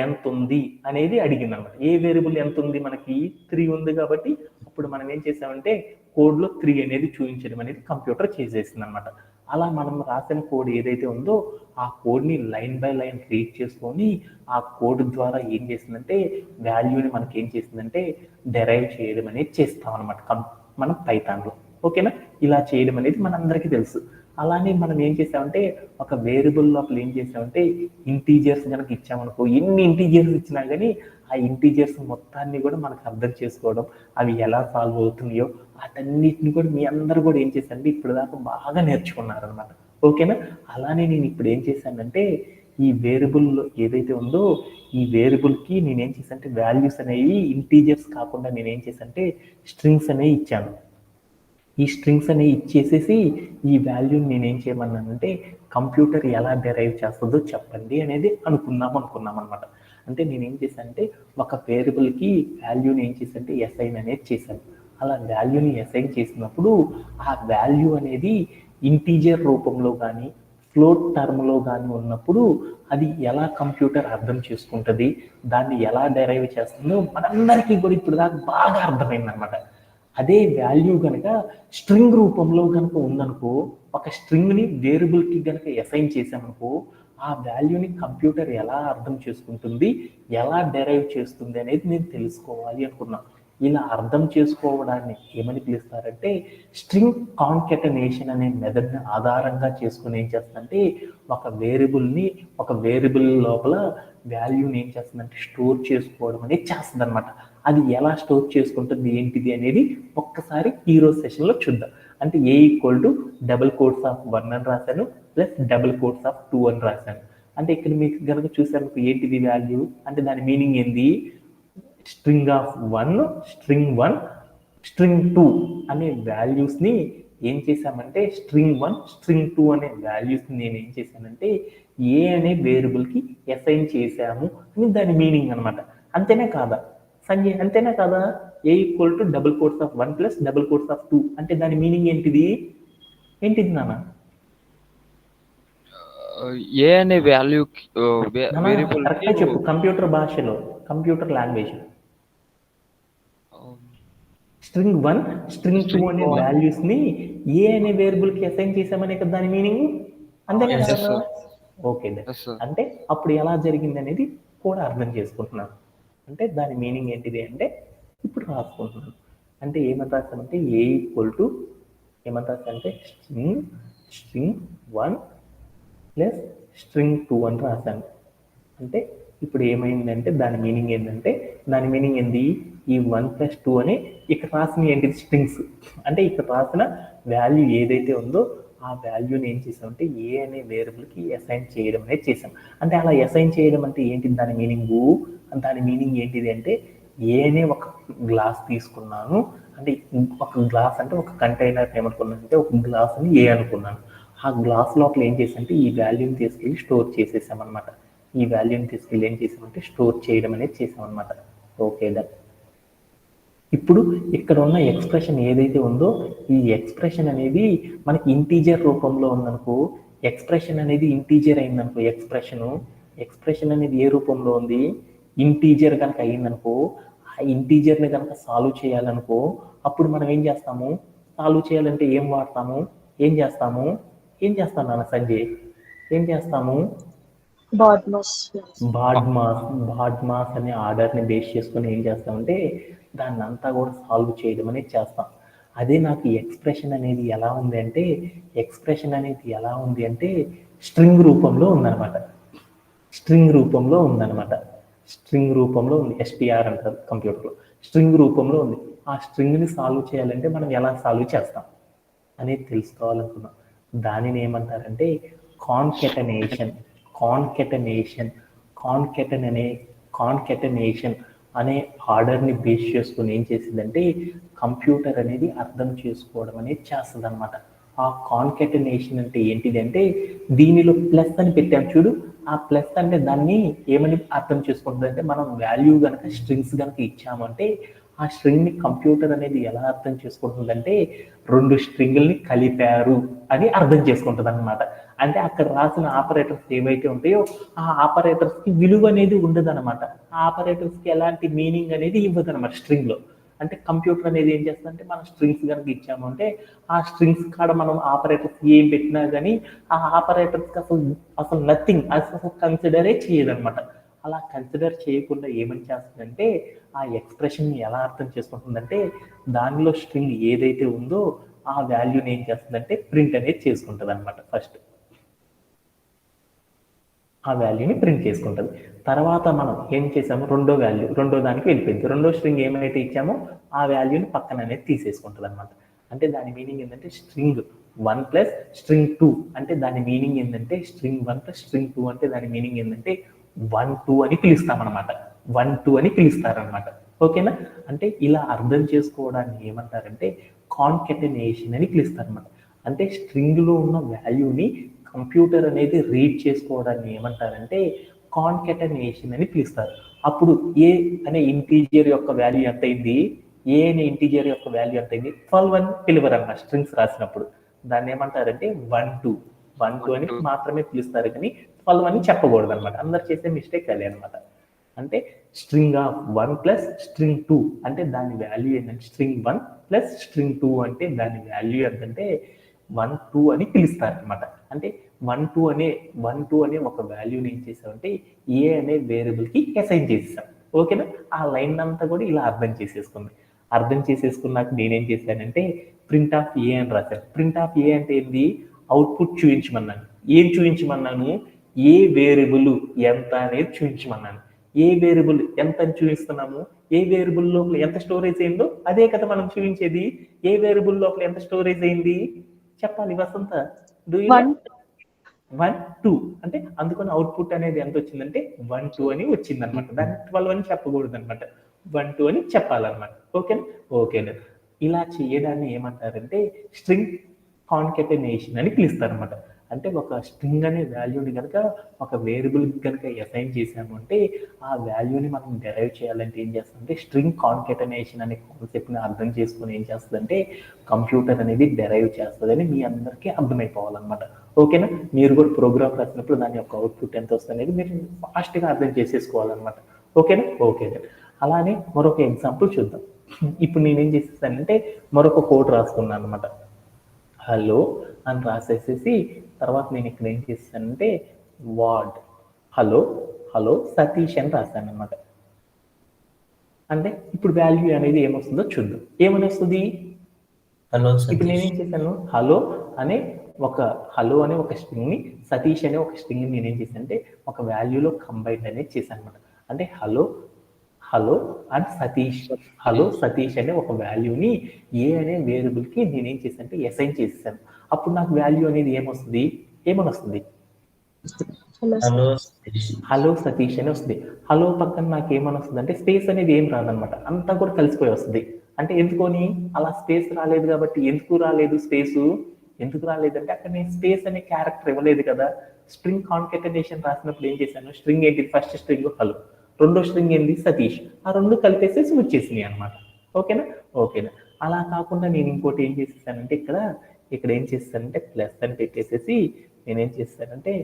Speaker 1: ఎంత ఉంది అనేది అడిగింది అనమాట. ఏ వేరియబుల్ ఎంత ఉంది? మనకి 3 ఉంది కాబట్టి అప్పుడు మనం ఏం చేసామంటే కోడ్లో 3 అనేది చూపించడం అనేది కంప్యూటర్ చేసేసింది అనమాట. అలా మనం రాసిన కోడ్ ఏదైతే ఉందో ఆ కోడ్ని లైన్ బై లైన్ రీడ్ చేసుకొని ఆ కోడ్ ద్వారా ఏం చేసిందంటే వాల్యూని మనకి ఏం చేసిందంటే డెరైవ్ చేయడం అనేది చేస్తాం అనమాట మనం పైథాన్లో. ఓకేనా? ఇలా చేయడం అనేది మనందరికీ తెలుసు. అలానే మనం ఏం చేసామంటే ఒక వేరియబుల్ లోపల ఏం చేసామంటే ఇంటీజర్స్ కనుక ఇచ్చామనుకో, ఎన్ని ఇంటీజర్స్ ఇచ్చినా కానీ ఆ ఇంటీజర్స్ మొత్తాన్ని కూడా మనకు అర్థం చేసుకోవడం, అవి ఎలా సాల్వ్ అవుతున్నాయో వాటన్నిటిని కూడా మీ అందరూ కూడా ఏం చేశారంటే ఇప్పుడు దాకా బాగా నేర్చుకున్నారనమాట. ఓకేనా? అలానే నేను ఇప్పుడు ఏం చేశానంటే ఈ వేరియబుల్ ఏదైతే ఉందో ఈ వేరియబుల్కి నేనేం చేశానంటే వాల్యూస్ అనేవి ఇంటీజర్స్ కాకుండా నేనేం చేశానంటే స్ట్రింగ్స్ అనేవి ఇచ్చాను. ఈ స్ట్రింగ్స్ అనేవి ఇచ్చేసేసి ఈ వాల్యూని నేనేం చేయమన్నానంటే కంప్యూటర్ ఎలా డెరైవ్ చేస్తుందో చెప్పండి అనేది అనుకున్నాం అనమాట. అంటే నేనేం చేశానంటే ఒక వేరియబుల్కి వాల్యూని ఏం చేశానంటే అసైన్ అనేది చేశాను. అలా వాల్యూని అసైన్ చేసినప్పుడు ఆ వాల్యూ అనేది ఇంటీజర్ రూపంలో కానీ ఫ్లోట్ టర్మ్లో కానీ ఉన్నప్పుడు అది ఎలా కంప్యూటర్ అర్థం చేసుకుంటుంది, దాన్ని ఎలా డెరైవ్ చేస్తుందో మనందరికీ కూడా ఇప్పుడు దాకా బాగా అర్థమైందనమాట. అదే వాల్యూ కనుక స్ట్రింగ్ రూపంలో కనుక ఉందనుకో, ఒక స్ట్రింగ్ని వేరియబుల్కి కనుక అసైన్ చేసామనుకో, ఆ వాల్యూని కంప్యూటర్ ఎలా అర్థం చేసుకుంటుంది, ఎలా డెరైవ్ చేస్తుంది అనేది నేను తెలుసుకోవాలి అనుకున్నాను. ఇలా అర్థం చేసుకోవడాన్ని ఏమని పిలుస్తారంటే స్ట్రింగ్ కాన్కెటనేషన్ అనే మెథడ్ని ఆధారంగా చేసుకుని ఏం చేస్తుందంటే ఒక వేరియబుల్ లోపల వాల్యూని ఏం చేస్తుందంటే స్టోర్ చేసుకోవడం అనేది చేస్తుంది అనమాట. అది ఎలా స్టోర్ చేసుకుంటుంది ఏంటిది అనేది ఒక్కసారి ఈరోజు సెషన్లో చూద్దాం. అంటే A equal to double quotes of 1 అని రాశాను ప్లస్ డబుల్ కోట్స్ ఆఫ్ 2 అని రాశాను. అంటే ఇక్కడ మీకు కనుక చూసారు ఏంటిది వాల్యూ అంటే దాని మీనింగ్ ఏంది? స్ట్రింగ్ ఆఫ్ 1, స్ట్రింగ్ 1, స్ట్రింగ్ 2 అనే వాల్యూస్ని ఏం చేశామంటే స్ట్రింగ్ 1, స్ట్రింగ్ 2 అనే వాల్యూస్ని నేను ఏం చేశానంటే ఏ అనే వేరియబుల్కి అసైన్ చేశాము అని దాని మీనింగ్ అనమాట. అంతేనే కాదా సంజయ్? అంతేనా కాదా? A equal to double quotes of 1 plus double quotes of 2 అంటే దాని మీనింగ్ ఏంటిది? ఏంటిది నాన్న?
Speaker 3: ఏ అనే వాల్యూ వేరియబుల్
Speaker 1: కరెక్ట్గా చెప్పు, కంప్యూటర్ భాషలో, కంప్యూటర్ లాంగ్వేజ్. స్ట్రింగ్ 1, స్ట్రింగ్ 2 అనే వాల్యూస్ ని ఏ అనే వేరియబుల్ కి అసైన్ చేసామనే కదా దాని మీనింగ్. అంతేనా కదా? ఓకే. అంటే అప్పుడు ఎలా జరిగింది అనేది కూడా అర్థం చేసుకుంటున్నాను. అంటే దాని మీనింగ్ ఏంటిది అంటే ఇప్పుడు రాసుకుంటున్నాను. అంటే ఏమని రాస్తామంటే ఏ ఈక్వల్ టు ఏమని రాస్తామంటే స్ట్రింగ్ 1 ప్లస్ స్ట్రింగ్ 2 అని రాశాను. అంటే ఇప్పుడు ఏమైందంటే దాని మీనింగ్ ఏంటంటే దాని మీనింగ్ ఏంది? ఈ 1 + 2 అని ఇక్కడ రాసిన ఏంటిది? స్ట్రింగ్స్. అంటే ఇక్కడ రాసిన వాల్యూ ఏదైతే ఉందో ఆ వాల్యూని ఏం చేసామంటే ఏ అనే వేరియబుల్కి అసైన్ చేయడం అనేది చేసాం. అంటే అలా అసైన్ చేయడం అంటే ఏంటిది దాని మీనింగు? దాని మీనింగ్ ఏంటిది అంటే ఏ అనే ఒక గ్లాస్ తీసుకున్నాను. అంటే ఒక గ్లాస్ అంటే ఒక కంటైనర్ ఏమనుకున్నాను అంటే ఒక గ్లాస్ని ఏ అనుకున్నాను. ఆ గ్లాస్ లోపల ఏం చేసామంటే ఈ వాల్యూని తీసుకెళ్ళి స్టోర్ చేసేసామన్నమాట. ఈ వాల్యూని తీసుకెళ్ళి ఏం చేసామంటే స్టోర్ చేయడం అనేది చేసామన్నమాట. Okay done. ఇప్పుడు ఇక్కడ ఉన్న ఎక్స్ప్రెషన్ ఏదైతే ఉందో ఈ ఎక్స్ప్రెషన్ అనేది మనకి ఇంటీజర్ రూపంలో ఉందనుకో, ఎక్స్ప్రెషన్ అనేది ఇంటీజర్ అయిందనుకో, ఎక్స్ప్రెషన్ అనేది ఏ రూపంలో ఉంది, ఇంటీజర్ కనుక అయిందనుకో, ఆ ఇంటీజర్ని కనుక సాల్వ్ చేయాలనుకో, అప్పుడు మనం ఏం చేస్తాము, సాల్వ్ చేయాలంటే ఏం వాడతాము, ఏం చేస్తాం నాన్న సంజయ్, ఏం చేస్తాము, బాడ్మాస్ అనే ఆర్డర్ని బేస్ చేసుకొని ఏం చేస్తామంటే దాన్ని అంతా కూడా సాల్వ్ చేయడం అనేది చేస్తాం. అదే నాకు ఎక్స్ప్రెషన్ అనేది ఎలా ఉంది అంటే స్ట్రింగ్ రూపంలో ఉందన్నమాట. స్ట్రింగ్ రూపంలో ఉంది. STR అంటారు కంప్యూటర్లో. స్ట్రింగ్ రూపంలో ఉంది. ఆ స్ట్రింగ్ని సాల్వ్ చేయాలంటే మనం ఎలా సాల్వ్ చేస్తాం అనేది తెలుసుకోవాలనుకున్నాం. దానిని ఏమంటారంటే కాన్కెటనేషన్ అనే ఆర్డర్ని బేస్ చేసుకుని ఏం చేసిందంటే కంప్యూటర్ అనేది అర్థం చేసుకోవడం అనేది చేస్తుంది అనమాట. ఆ కాన్కెటనేషన్ అంటే ఏంటిది అంటే దీనిలో ప్లస్ అని పెట్టాం చూడు, ఆ ప్లస్ అంటే దాన్ని ఏమని అర్థం చేసుకుంటుంది అంటే మనం వాల్యూ కనుక స్ట్రింగ్స్ కనుక ఇచ్చామంటే ఆ స్ట్రింగ్ని కంప్యూటర్ అనేది ఎలా అర్థం చేసుకుంటుందంటే 2 స్ట్రింగుల్ని కలిపారు అని అర్థం చేసుకుంటుంది అనమాట. అంటే అక్కడ రాసిన ఆపరేటర్స్ ఏవైతే ఉంటాయో ఆ ఆపరేటర్స్కి విలువ అనేది ఉండదు అనమాట. ఆ ఆపరేటర్స్కి ఎలాంటి మీనింగ్ అనేది ఇవ్వదు అనమాట స్ట్రింగ్లో. అంటే కంప్యూటర్ అనేది ఏం చేస్తుందంటే మనం స్ట్రింగ్స్ కనుక ఇచ్చాము అంటే ఆ స్ట్రింగ్స్ కాడ మనం ఆపరేటర్స్ ఏం పెట్టినా కానీ ఆ ఆపరేటర్స్కి అసలు నథింగ్, అసలు కన్సిడరే చేయదనమాట. అలా కన్సిడర్ చేయకుండా ఏమని చేస్తుందంటే ఆ ఎక్స్ప్రెషన్ని ఎలా అర్థం చేసుకుంటుందంటే దానిలో స్ట్రింగ్ ఏదైతే ఉందో ఆ వాల్యూని ఏం చేస్తుందంటే ప్రింట్ అనేది చేసుకుంటుంది అనమాట. ఫస్ట్ ఆ వాల్యూని ప్రింట్ చేసుకుంటుంది. తర్వాత మనం ఏం చేసాము, రెండో దానికి వెళ్ళిపోయింది. రెండో స్ట్రింగ్ ఏమైతే ఇచ్చామో ఆ వాల్యూని పక్కన అనేది తీసేసుకుంటుంది అనమాట. అంటే దాని మీనింగ్ ఏంటంటే స్ట్రింగ్ 1 ప్లస్ స్ట్రింగ్ 2 అంటే దాని మీనింగ్ ఏంటంటే స్ట్రింగ్ 1 ప్లస్ స్ట్రింగ్ 2 అంటే దాని మీనింగ్ ఏంటంటే 1, 2 అని పిలుస్తామన్నమాట. 1, 2 అని పిలుస్తారనమాట. ఓకేనా? అంటే ఇలా అర్థం చేసుకోవడాన్ని ఏమంటారంటే కాన్కెటనేషన్ అని పిలుస్తారనమాట. అంటే స్ట్రింగ్లో ఉన్న వాల్యూని కంప్యూటర్ అనేది రీడ్ చేసుకోవడాన్ని ఏమంటారంటే కాన్కెటనేషన్ అని పిలుస్తారు. అప్పుడు ఏ అనే ఇంటీజర్ యొక్క వాల్యూ ఎంత అయింది, 12 అని పిలువరు అన్నమాట. స్ట్రింగ్స్ రాసినప్పుడు దాన్ని ఏమంటారంటే 1, 2 అని మాత్రమే పిలుస్తారు, కానీ 12 అని చెప్పకూడదు అనమాట. అందరు చేసే మిస్టేక్ అదే అనమాట. అంటే స్ట్రింగ్ ఆఫ్ 1 ప్లస్ స్ట్రింగ్ 2 అంటే దాని వాల్యూ ఏంటంటే స్ట్రింగ్ 1 ప్లస్ స్ట్రింగ్ 2 అంటే దాని వాల్యూ ఎంతంటే 1, 2 అని పిలుస్తారు అనమాట. అంటే 1, 2 అనే ఒక వాల్యూని ఏం చేసామంటే ఏ అనే వేరియబుల్కి అసైన్ చేసేసాం. ఓకేనా? ఆ లైన్ అంతా కూడా ఇలా అర్థం చేసేసుకున్నాక నేనేం చేశానంటే ప్రింట్ ఆఫ్ ఏ అని రాశాను. ప్రింట్ ఆఫ్ ఏ అంటే ఏంది, అవుట్పుట్ చూపించమన్నాను. ఏం చూపించమన్నాను, ఏ వేరియబుల్ ఎంత అనేది చూపించమన్నాను. ఏ వేరియబుల్ ఎంత అని చూపిస్తున్నాము, ఏ వేరియబుల్ లోపల ఎంత స్టోరేజ్ అయిందో అదే కదా మనం చూపించేది. ఏ వేరియబుల్ లోపల ఎంత స్టోరేజ్ అయింది చెప్పాలి వసంత. 1, 2 అంటే అందుకని అవుట్పుట్ అనేది ఎంత వచ్చిందంటే 1, 2 అని వచ్చింది అనమాట. దాన్ని 12 అని చెప్పకూడదు అనమాట, 1, 2 అని చెప్పాలన్నమాట. ఓకేనా? ఇలా చేయడాన్ని ఏమంటారంటే స్ట్రింగ్ కాన్కెటనేషన్ అని పిలుస్తారు అనమాట. అంటే ఒక స్ట్రింగ్ అనే వాల్యూని కనుక ఒక వేరియబుల్ కనుక అసైన్ చేసాము అంటే ఆ వాల్యూని మనం డెరైవ్ చేయాలంటే ఏం చేస్తుందంటే స్ట్రింగ్ కాన్కెటనేషన్ అనే కాన్సెప్ట్ని అర్థం చేసుకుని ఏం చేస్తుందంటే కంప్యూటర్ అనేది డెరైవ్ చేస్తుందని మీ అందరికీ అర్థమైపోవాలన్నమాట. ఓకేనా? మీరు కూడా ప్రోగ్రామ్ రాసినప్పుడు దాని యొక్క అవుట్పుట్ ఎంత వస్తుంది అనేది మీరు ఫాస్ట్గా అర్థం చేసేసుకోవాలన్నమాట. ఓకేనా? అలానే మరొక ఎగ్జాంపుల్ చూద్దాం. ఇప్పుడు నేనేం చేసేసానంటే మరొక కోడ్ రాసుకున్నాను అనమాట. హలో అని రాసేసేసి తర్వాత నేను ఇక్కడ ఏం చేస్తానంటే వార్డ్ హలో సతీష్ అని రాశాను అనమాట. అంటే ఇప్పుడు వాల్యూ అనేది ఏమొస్తుందో చూద్దాం. ఏమని వస్తుంది, ఇప్పుడు నేనేం చేశాను, హలో అనే ఒక స్ట్రింగ్ ని సతీష్ అనే ఒక స్ట్రింగ్ ని నేనేం చేశానంటే ఒక వాల్యూలో కంబైన్ అనేది చేశాను అనమాట. అంటే హలో అండ్ సతీష్ అనే ఒక వాల్యూని ఏ అనే వేరియబుల్ కి నేనేం చేశానంటే అసైన్ చేసేసాను. అప్పుడు నాకు వాల్యూ అనేది ఏమని వస్తుంది, హలో సతీష్ అని వస్తుంది. హలో పక్కన నాకు ఏమని వస్తుంది అంటే స్పేస్ అనేది ఏం రాదనమాట, అంతా కూడా కలిసిపోయి వస్తుంది. అంటే ఎందుకని అలా స్పేస్ రాలేదు కాబట్టి, ఎందుకు రాలేదంటే అక్కడ నేను స్పేస్ అనే క్యారెక్టర్ ఇవ్వలేదు కదా. స్ట్రింగ్ కాన్కెటనేషన్ రాసినప్పుడు ఏం చేశాను, స్ట్రింగ్ ఏంటి, ఫస్ట్ స్ట్రింగ్ హలో, రెండో స్ట్రింగ్ ఏంటి సతీష్, ఆ రెండు కలిపేసేసి వచ్చేసినాయి అనమాట. ఓకేనా. ఓకేనా. అలా కాకుండా నేను ఇంకోటి ఏం చేసేసానంటే ఇక్కడ ఏం చేస్తానంటే ప్లస్ అని పెట్టేసేసి నేనేం చేస్తానంటే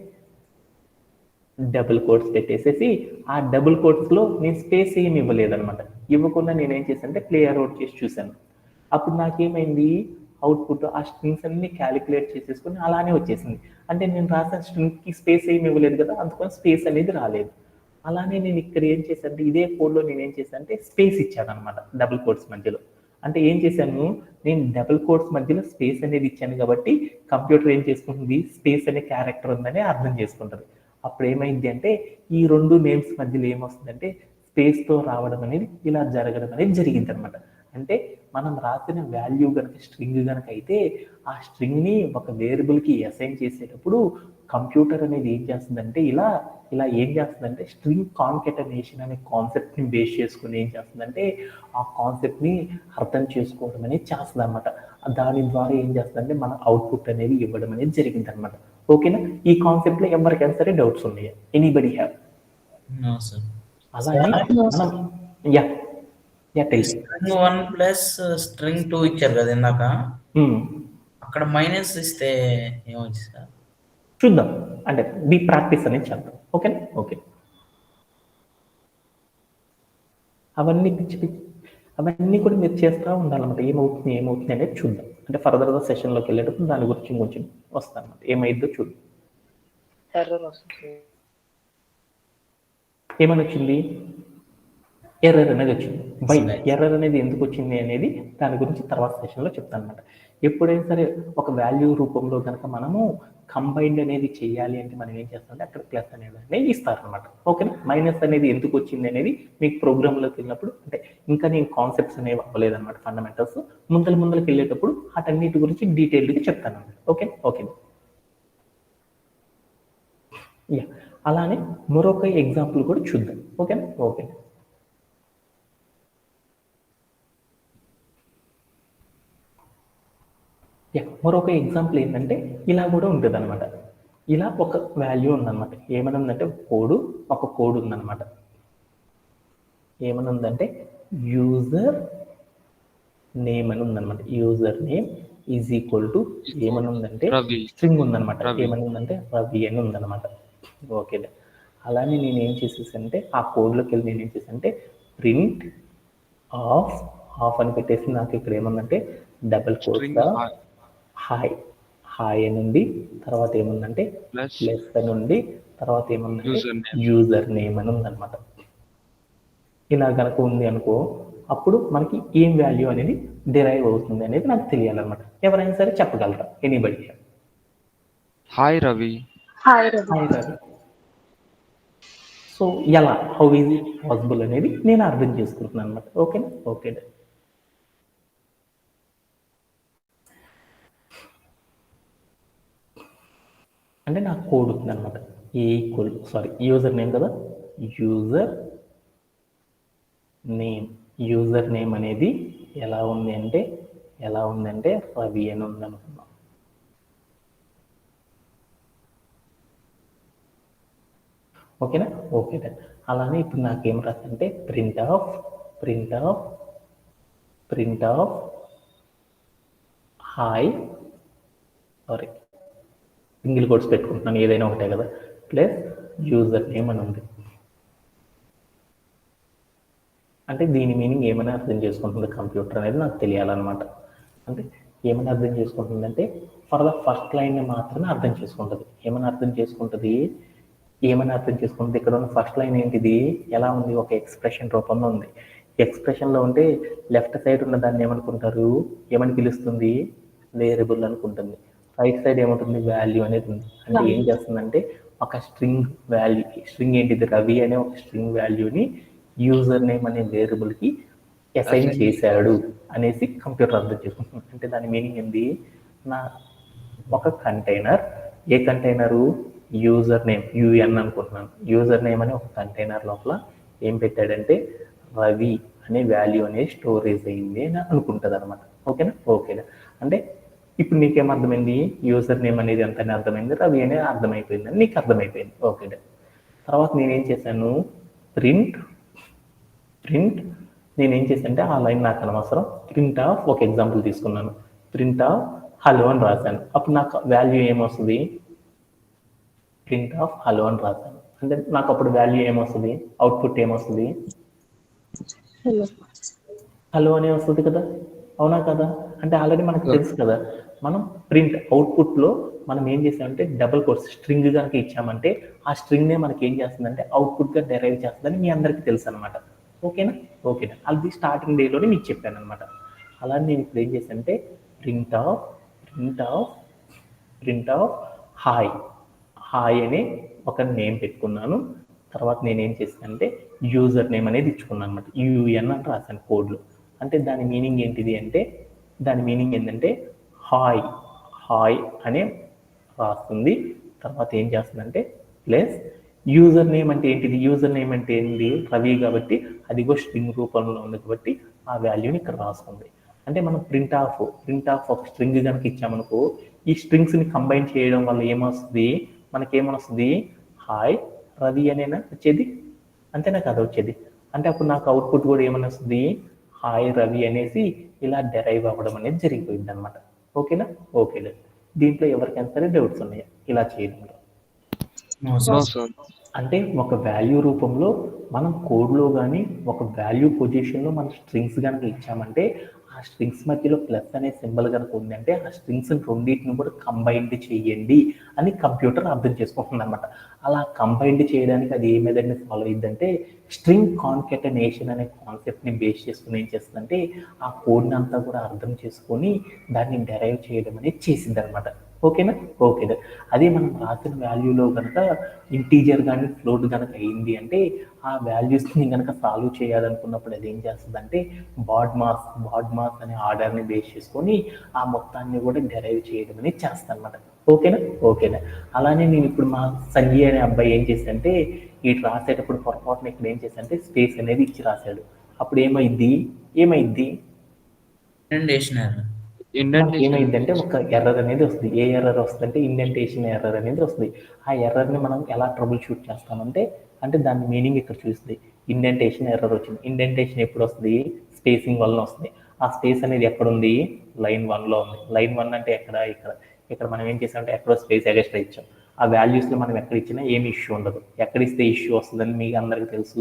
Speaker 1: డబుల్ కోట్స్ పెట్టేసేసి ఆ డబుల్ కోట్స్లో నేను స్పేస్ ఏమి ఇవ్వలేదన్నమాట. ఇవ్వకుండా నేనేం చేశానంటే ప్లే అవుట్ చేసి చూశాను. అప్పుడు నాకేమైంది, అవుట్పుట్ ఆ స్ట్రింగ్స్ అన్ని క్యాలిక్యులేట్ చేసేసుకుని అలానే వచ్చేసింది. అంటే నేను రాసిన స్ట్రింగ్కి స్పేస్ ఏమి ఇవ్వలేదు కదా, అందుకని స్పేస్ అనేది రాలేదు. అలానే నేను ఇక్కడ ఏం చేశాను, ఇదే కోడ్లో నేను ఏం చేశాను అంటే స్పేస్ ఇచ్చాను అనమాట డబుల్ కోట్స్ మధ్యలో. అంటే ఏం చేశాను, నేను డబుల్ కోట్స్ మధ్యలో స్పేస్ అనేది ఇచ్చాను కాబట్టి కంప్యూటర్ ఏం చేసుకుంటుంది, స్పేస్ అనే క్యారెక్టర్ ఉందని అర్థం చేసుకుంటుంది. అప్పుడు ఏమైంది అంటే ఈ రెండు నేమ్స్ మధ్యలో ఏమొస్తుందంటే స్పేస్తో రావడం అనేది ఇలా జరగడం అనేది జరిగింది అనమాట. అంటే మనం రాసిన వాల్యూ కనుక స్ట్రింగ్ కనుక అయితే ఆ స్ట్రింగ్ని ఒక వేరియబుల్కి అసైన్ చేసేటప్పుడు కంప్యూటర్ అనేది ఏం చేస్తుందంటే ఇలా ఏం చేస్తుందంటే స్ట్రింగ్ కాన్కెటనేషన్ అనే కాన్సెప్ట్ని బేస్ చేసుకుని ఏం చేస్తుందంటే ఆ కాన్సెప్ట్ని అర్థం చేసుకోవడం అనేది చేస్తుంది అనమాట. దాని ద్వారా ఏం చేస్తుందంటే మన అవుట్పుట్ అనేది ఇవ్వడం అనేది జరిగింది అనమాట. ఓకేనా. ఈ కాన్సెప్ట్లో ఎవరికైనా సరే డౌట్స్ ఉన్నాయా? Anybody have?
Speaker 2: No, sir.
Speaker 1: అలాగే మనం యా
Speaker 2: స్ట్రింగ్ 1 ప్లస్ స్ట్రింగ్ 2 ఇచ్చారు కదా ఇందాక, అక్కడ మైనస్ ఇస్తే ఏమొచ్చి సార్?
Speaker 1: చూద్దాం, అంటే బి ప్రాక్టీస్ అనేది చేద్దాం. ఓకేనా. ఓకే. అవన్నీ కూడా మీరు చేస్తూ ఉండాలన్నమాట. ఏమవుతుంది అనేది చూద్దాం. అంటే ఫర్దర్గా సెషన్లోకి వెళ్ళేటప్పుడు దాని గురించి కొంచెం వస్తాను అనమాట. ఏమైందో చూద్దాం. ఏమని వచ్చింది, ఎర్రర్ అనేది వచ్చింది. బై ఎర్రర్ అనేది ఎందుకు వచ్చింది అనేది దాని గురించి తర్వాత సెషన్లో చెప్తాను అనమాట. ఎప్పుడైనా సరే ఒక వాల్యూ రూపంలో కనుక మనము కంబైండ్ అనేది చేయాలి అంటే మనం ఏం చేస్తామంటే అక్కడ ప్లస్ అనేది ఇస్తారనమాట. ఓకేనా. మైనస్ అనేది ఎందుకు వచ్చింది అనేది మీకు ప్రోగ్రాంలోకి వెళ్ళినప్పుడు, అంటే ఇంకా నేను కాన్సెప్ట్స్ అనేవి అవ్వలేదన్నమాట, ఫండమెంటల్స్ ముందరికి వెళ్ళేటప్పుడు వాటన్నిటి గురించి డీటెయిల్డ్గా చెప్తాను అనమాట. ఓకే. ఓకే. యా, అలానే మరొక ఎగ్జాంపుల్ కూడా చూద్దాం. ఓకేనా. ఓకే. మరొక ఎగ్జాంపుల్ ఏంటంటే ఇలా కూడా ఉంటుంది అనమాట. ఇలా ఒక వాల్యూ ఉందన్నమాట. ఏమనుందంటే ఒక కోడ్ ఉందన్నమాట. ఏమనుందంటే యూజర్ నేమ్ అని ఉందన్నమాట. User name is equal to ఏమనుందంటే స్ట్రింగ్ ఉందన్నమాట. ఏమనుందంటే రవి అని ఉందన్నమాట. ఓకే. అలానే నేను ఏం చేసేసానంటే ఆ కోడ్లోకి వెళ్ళి నేను ఏం చేశానంటే ప్రింట్ ఆఫ్ అని పెట్టేసి నాకు ఇక్కడ ఏముందంటే డబుల్ కోట్స్ హాయ్ అని ఉంది. తర్వాత ఏముందంటే ప్లస్ అని ఉంది. తర్వాత ఏముందంటే యూజర్ నేమ్ అని ఉందన్నమాట. ఇలా కనుక ఉంది అనుకో, అప్పుడు మనకి ఏం వాల్యూ అనేది డిరైవ్ అవుతుంది అనేది నాకు తెలియాలన్నమాట. ఎవరైనా సరే చెప్పగలరా? ఎనీబడి?
Speaker 3: హాయ్ రవి.
Speaker 1: సో ఎలా, హౌ ఈజ్ ఇట్ పాసిబుల్ అనేది నేను అర్థం చేసుకుంటున్నాను అనమాట. ఓకేనా. ఓకే. అంటే నాకు కోడ్ ఉంది అనమాట. యూజర్ నేమ్ కదా, యూజర్ నేమ్ అనేది ఎలా ఉంది అంటే రవి అని ఉంది అనుకున్నాం. ఓకేనా. ఓకే. అలానే ఇప్పుడు నాకేం రాస్తుంటే print of hi, single quotes పెట్టుకుంటున్నాను, ఏదైనా ఒకటే కదా, ప్లస్ యూజర్ నేమ్ అని ఉంది. అంటే దీని మీనింగ్ ఏమైనా అర్థం చేసుకుంటుంది కంప్యూటర్ అనేది నాకు తెలియాలన్నమాట. అంటే ఏమైనా అర్థం చేసుకుంటుందంటే ఫర్ ద ఫస్ట్ లైన్ని మాత్రమే అర్థం చేసుకుంటుంది. ఏమైనా అర్థం చేసుకుంటుంది. ఇక్కడ ఉన్న ఫస్ట్ లైన్ ఏంటిది, ఎలా ఉంది, ఒక ఎక్స్ప్రెషన్ రూపంలో ఉంది. ఎక్స్ప్రెషన్లో ఉంటే లెఫ్ట్ సైడ్ ఉన్న దాన్ని ఏమని పిలుస్తుంది, వేరియబుల్ అనుకుంటుంది. రైట్ సైడ్ ఏముంటుంది, వాల్యూ అనేది ఉంది. అంటే ఏం చేస్తుందంటే ఒక స్ట్రింగ్ ఏంటిది, రవి అనే ఒక స్ట్రింగ్ వాల్యూని యూజర్ నేమ్ అనే వేరియబుల్కి అసైన్ చేశాడు అనేసి కంప్యూటర్ అర్థం చేసుకుంటుంది. అంటే దాని మీనింగ్ ఏంది, ఒక కంటైనర్, ఏ కంటైనరు, యూజర్ నేమ్ యూఎన్ అనుకుంటున్నాను. యూజర్ నేమ్ అనే ఒక కంటైనర్ లోపల ఏం పెట్టాడంటే రవి అనే వాల్యూ అనేది స్టోరేజ్ అయింది అని అనుకుంటుంది అనమాట. ఓకేనా. ఓకేనా. అంటే ఇప్పుడు నీకేం అర్థమైంది, యూజర్ నేమ్ అనేది ఎంతనే అర్థమైంది, రవి అనేది అర్థమైపోయింది అని నీకు అర్థమైపోయింది. ఓకే. తర్వాత నేనేం చేశాను, ప్రింట్ నేనేం చేశానంటే ఆ లైన్ నాకు అనవసరం, ప్రింట్ ఆఫ్ ఒక ఎగ్జాంపుల్ తీసుకున్నాను, ప్రింట్ ఆఫ్ హలో అని రాశాను. అప్పుడు నాకు వాల్యూ ఏమొస్తుంది, ప్రింట్ ఆఫ్ హలో అని రాశాను. అంటే నాకు అప్పుడు వాల్యూ ఏమొస్తుంది, అవుట్పుట్ ఏమొస్తుంది, హలో అనే వస్తుంది కదా, అవునా కదా? అంటే ఆల్రెడీ మనకు తెలుసు కదా, మనం ప్రింట్ అవుట్పుట్లో మనం ఏం చేసామంటే డబుల్ కోట్స్ స్ట్రింగ్ కనుక ఇచ్చామంటే ఆ స్ట్రింగ్నే మనకి ఏం చేస్తుందంటే అవుట్పుట్గా డెరైవ్ చేస్తుందని మీ అందరికీ తెలుసు అనమాట. ఓకేనా? ఓకేనా? అది స్టార్టింగ్ డేలోనే మీకు చెప్పాను అనమాట. అలా నేను ఇప్పుడు ఏం చేశానంటే print of print of print of hi hi అనే ఒక నేమ్ పెట్టుకున్నాను. తర్వాత నేను ఏం చేశానంటే యూజర్ నేమ్ అనేది ఇచ్చుకున్నాను అనమాట. యూఎన్ అని రాశాను కోడ్లో. అంటే దాని మీనింగ్ ఏంటిది అంటే, దాని మీనింగ్ ఏంటంటే హాయ్ హాయ్ అనే రాస్తుంది. తర్వాత ఏం చేస్తుందంటే ప్లస్ యూజర్ నేమ్ అంటే ఏంటిది, యూజర్ నేమ్ అంటే ఏంటి, రవి కాబట్టి అదిగో స్ట్రింగ్ రూపంలో ఉంది కాబట్టి ఆ వాల్యూని ఇక్కడ రాస్తుంది. అంటే మనం ప్రింట్ ఆఫ్ ఒక స్ట్రింగ్ కనుక ఇచ్చామనుకో, ఈ స్ట్రింగ్స్ని కంబైన్ చేయడం వల్ల ఏమొస్తుంది, మనకేమొస్తుంది, హాయ్ రవి అనేనా వచ్చేది, అంతేనా కదా వచ్చేది. అంటే అప్పుడు నాకు అవుట్పుట్ కూడా ఏమని వస్తుంది, హాయ్ రవి అనేసి ఇలా డెరైవ్ అవ్వడం అనేది జరిగిపోయింది అనమాట. ఓకేనా? ఓకేలే. దీంట్లో ఎవరికైనా సరే డౌట్స్ ఉన్నాయా ఇలా చేయడంలో?
Speaker 2: No,
Speaker 3: no
Speaker 2: sir.
Speaker 3: సార్.
Speaker 1: అంటే ఒక వాల్యూ రూపంలో మనం కోడ్లో కానీ ఒక వాల్యూ పొజిషన్లో మనం స్ట్రింగ్స్ కనుక ఇచ్చామంటే ఆ స్ట్రింగ్స్ మధ్యలో ప్లస్ అనే సింబల్ కనుక ఉందంటే ఆ స్ట్రింగ్స్ రెండింటిని కూడా కంబైన్డ్ చేయండి అని కంప్యూటర్ అర్థం చేసుకుంటుంది అనమాట. అలా కంబైన్డ్ చేయడానికి అది ఏ మెథడ్ని ఫాలో అయ్యిందంటే స్ట్రింగ్ కాన్కెటనేషన్ అనే కాన్సెప్ట్ని బేస్ చేసుకుని ఏం చేస్తుందంటే ఆ కోడ్ని అంతా కూడా అర్థం చేసుకొని దాన్ని డెరైవ్ చేయడం అనేది చేసింది అనమాట. ఓకేనా? ఓకేనా? అదే మనం రాసిన వాల్యూలో కనుక ఇంటీజర్ కానీ ఫ్లోట్ కనుక అయింది అంటే ఆ వాల్యూస్ని కనుక సాల్వ్ చేయాలనుకున్నప్పుడు అది ఏం చేస్తుందంటే బాడ్ మాస్ అనే ఆర్డర్ని బేస్ చేసుకొని ఆ మొత్తాన్ని కూడా డెరైవ్ చేయడం అనేది చేస్తాను అనమాట. ఓకేనా? ఓకేనా? అలానే నేను ఇప్పుడు మా సంజయ్ అనే అబ్బాయి ఏం చేశాడంటే ఇటు రాసేటప్పుడు పొరపాటున ఇక్కడ ఏం చేశాడంటే స్పేస్ అనేది ఇచ్చి రాశాడు. అప్పుడు ఏమైద్ది
Speaker 2: Indentation error.
Speaker 1: మనకి
Speaker 3: ఇండెంటేషన్
Speaker 1: ఏమైందంటే ఒక ఎర్రర్ అనేది వస్తుంది. ఏ ఎర్రర్ వస్తుందంటే ఇండెంటేషన్ ఎర్రర్ అనేది వస్తుంది. ఆ ఎర్రర్ని మనం ఎలా ట్రబుల్ షూట్ చేస్తామంటే, అంటే దాని మీనింగ్ ఇక్కడ చూస్తుంది. ఇండెంటేషన్ ఎర్రర్ వచ్చింది. ఇండెంటేషన్ ఎప్పుడు వస్తుంది, స్పేసింగ్ వల్ల వస్తుంది. ఆ స్పేస్ అనేది ఎక్కడుంది, లైన్ 1లో ఉంది. లైన్ 1 అంటే ఇక్కడ మనం ఏం చేసామంటే ఎక్కడో స్పేస్ ఎగస్ట్రా ఇచ్చాం. ఆ వాల్యూస్లో మనం ఎక్కడ ఇచ్చినా ఏమి ఇష్యూ ఉండదు. ఎక్కడ ఇస్తే ఇష్యూ వస్తుందని మీకు అందరికీ తెలుసు.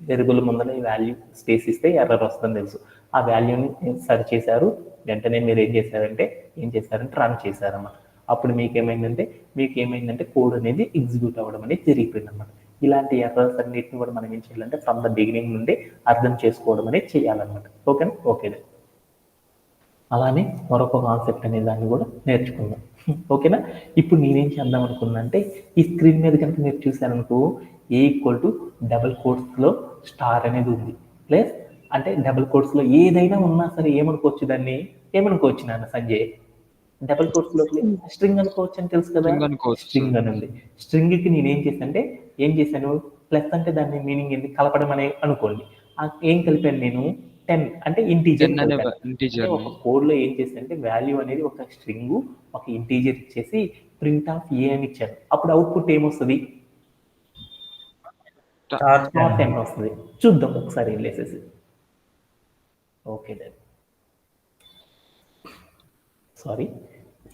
Speaker 1: వేరియబుల్ ముందర ఈ వాల్యూ స్పేస్ ఇస్తే ఎర్రర్ వస్తుందని తెలుసు. ఆ వాల్యూని సరి చేశారు. వెంటనే మీరు ఏం చేశారంటే రన్ చేశారన్నమాట. అప్పుడు మీకేమైందంటే కోడ్ అనేది ఎగ్జిక్యూట్ అవ్వడం అనేది జరిగిపోయింది అనమాట. ఇలాంటి ఎర్రర్స్ అన్నిటిని కూడా మనం ఏం చేయాలంటే ఫ్రమ్ ద బిగినింగ్ నుండి అర్థం చేసుకోవడం అనేది చేయాలన్నమాట. ఓకేనా? ఓకేనా? అలానే మరొక కాన్సెప్ట్ అనే దాన్ని కూడా నేర్చుకుందాం. ఓకేనా? ఇప్పుడు నేనేం చేద్దాం అనుకున్నా అంటే ఈ స్క్రీన్ మీద కనుక మీరు చూశారనుకో A డబుల్ కోట్స్లో స్టార్ అనేది ఉంది. ప్లస్ అంటే డబుల్ కోట్స్లో ఏదైనా ఉన్నా సరే ఏమనుకోవచ్చు నాన్న సంజయ్, డబుల్ కోట్స్ లోపల స్ట్రింగ్ అనుకోవచ్చు అని తెలుసు కదా,
Speaker 3: స్ట్రింగ్ అనుకోవచ్చు
Speaker 1: స్ట్రింగ్
Speaker 3: సార్.
Speaker 1: అని ఉంది. స్ట్రింగ్కి నేను ఏం చేశాను, ప్లస్ అంటే దాని మీనింగ్ ఏంటి, కలపడం అనే అనుకోండి. ఏం కలిపాను నేను, 10 అంటే ఇంటీజర్
Speaker 3: 10 అనే
Speaker 1: కలిపాను. అంటే
Speaker 3: ఇంటీజర్ని
Speaker 1: ఒక కోడ్లో ఏం చేశానంటే వాల్యూ అనేది ఒక స్ట్రింగ్ ఒక ఇంటీజర్ ఇచ్చేసి ప్రింట్ ఆఫ్ ఏ అని ఇచ్చాను. అప్పుడు అవుట్పుట్ ఏమొస్తుంది,
Speaker 2: Star
Speaker 1: స్టార్
Speaker 2: 10.
Speaker 1: 10 వస్తుంది. చూద్దాం ఒకసారి వెళ్ళేసేసి. Okay then sorry,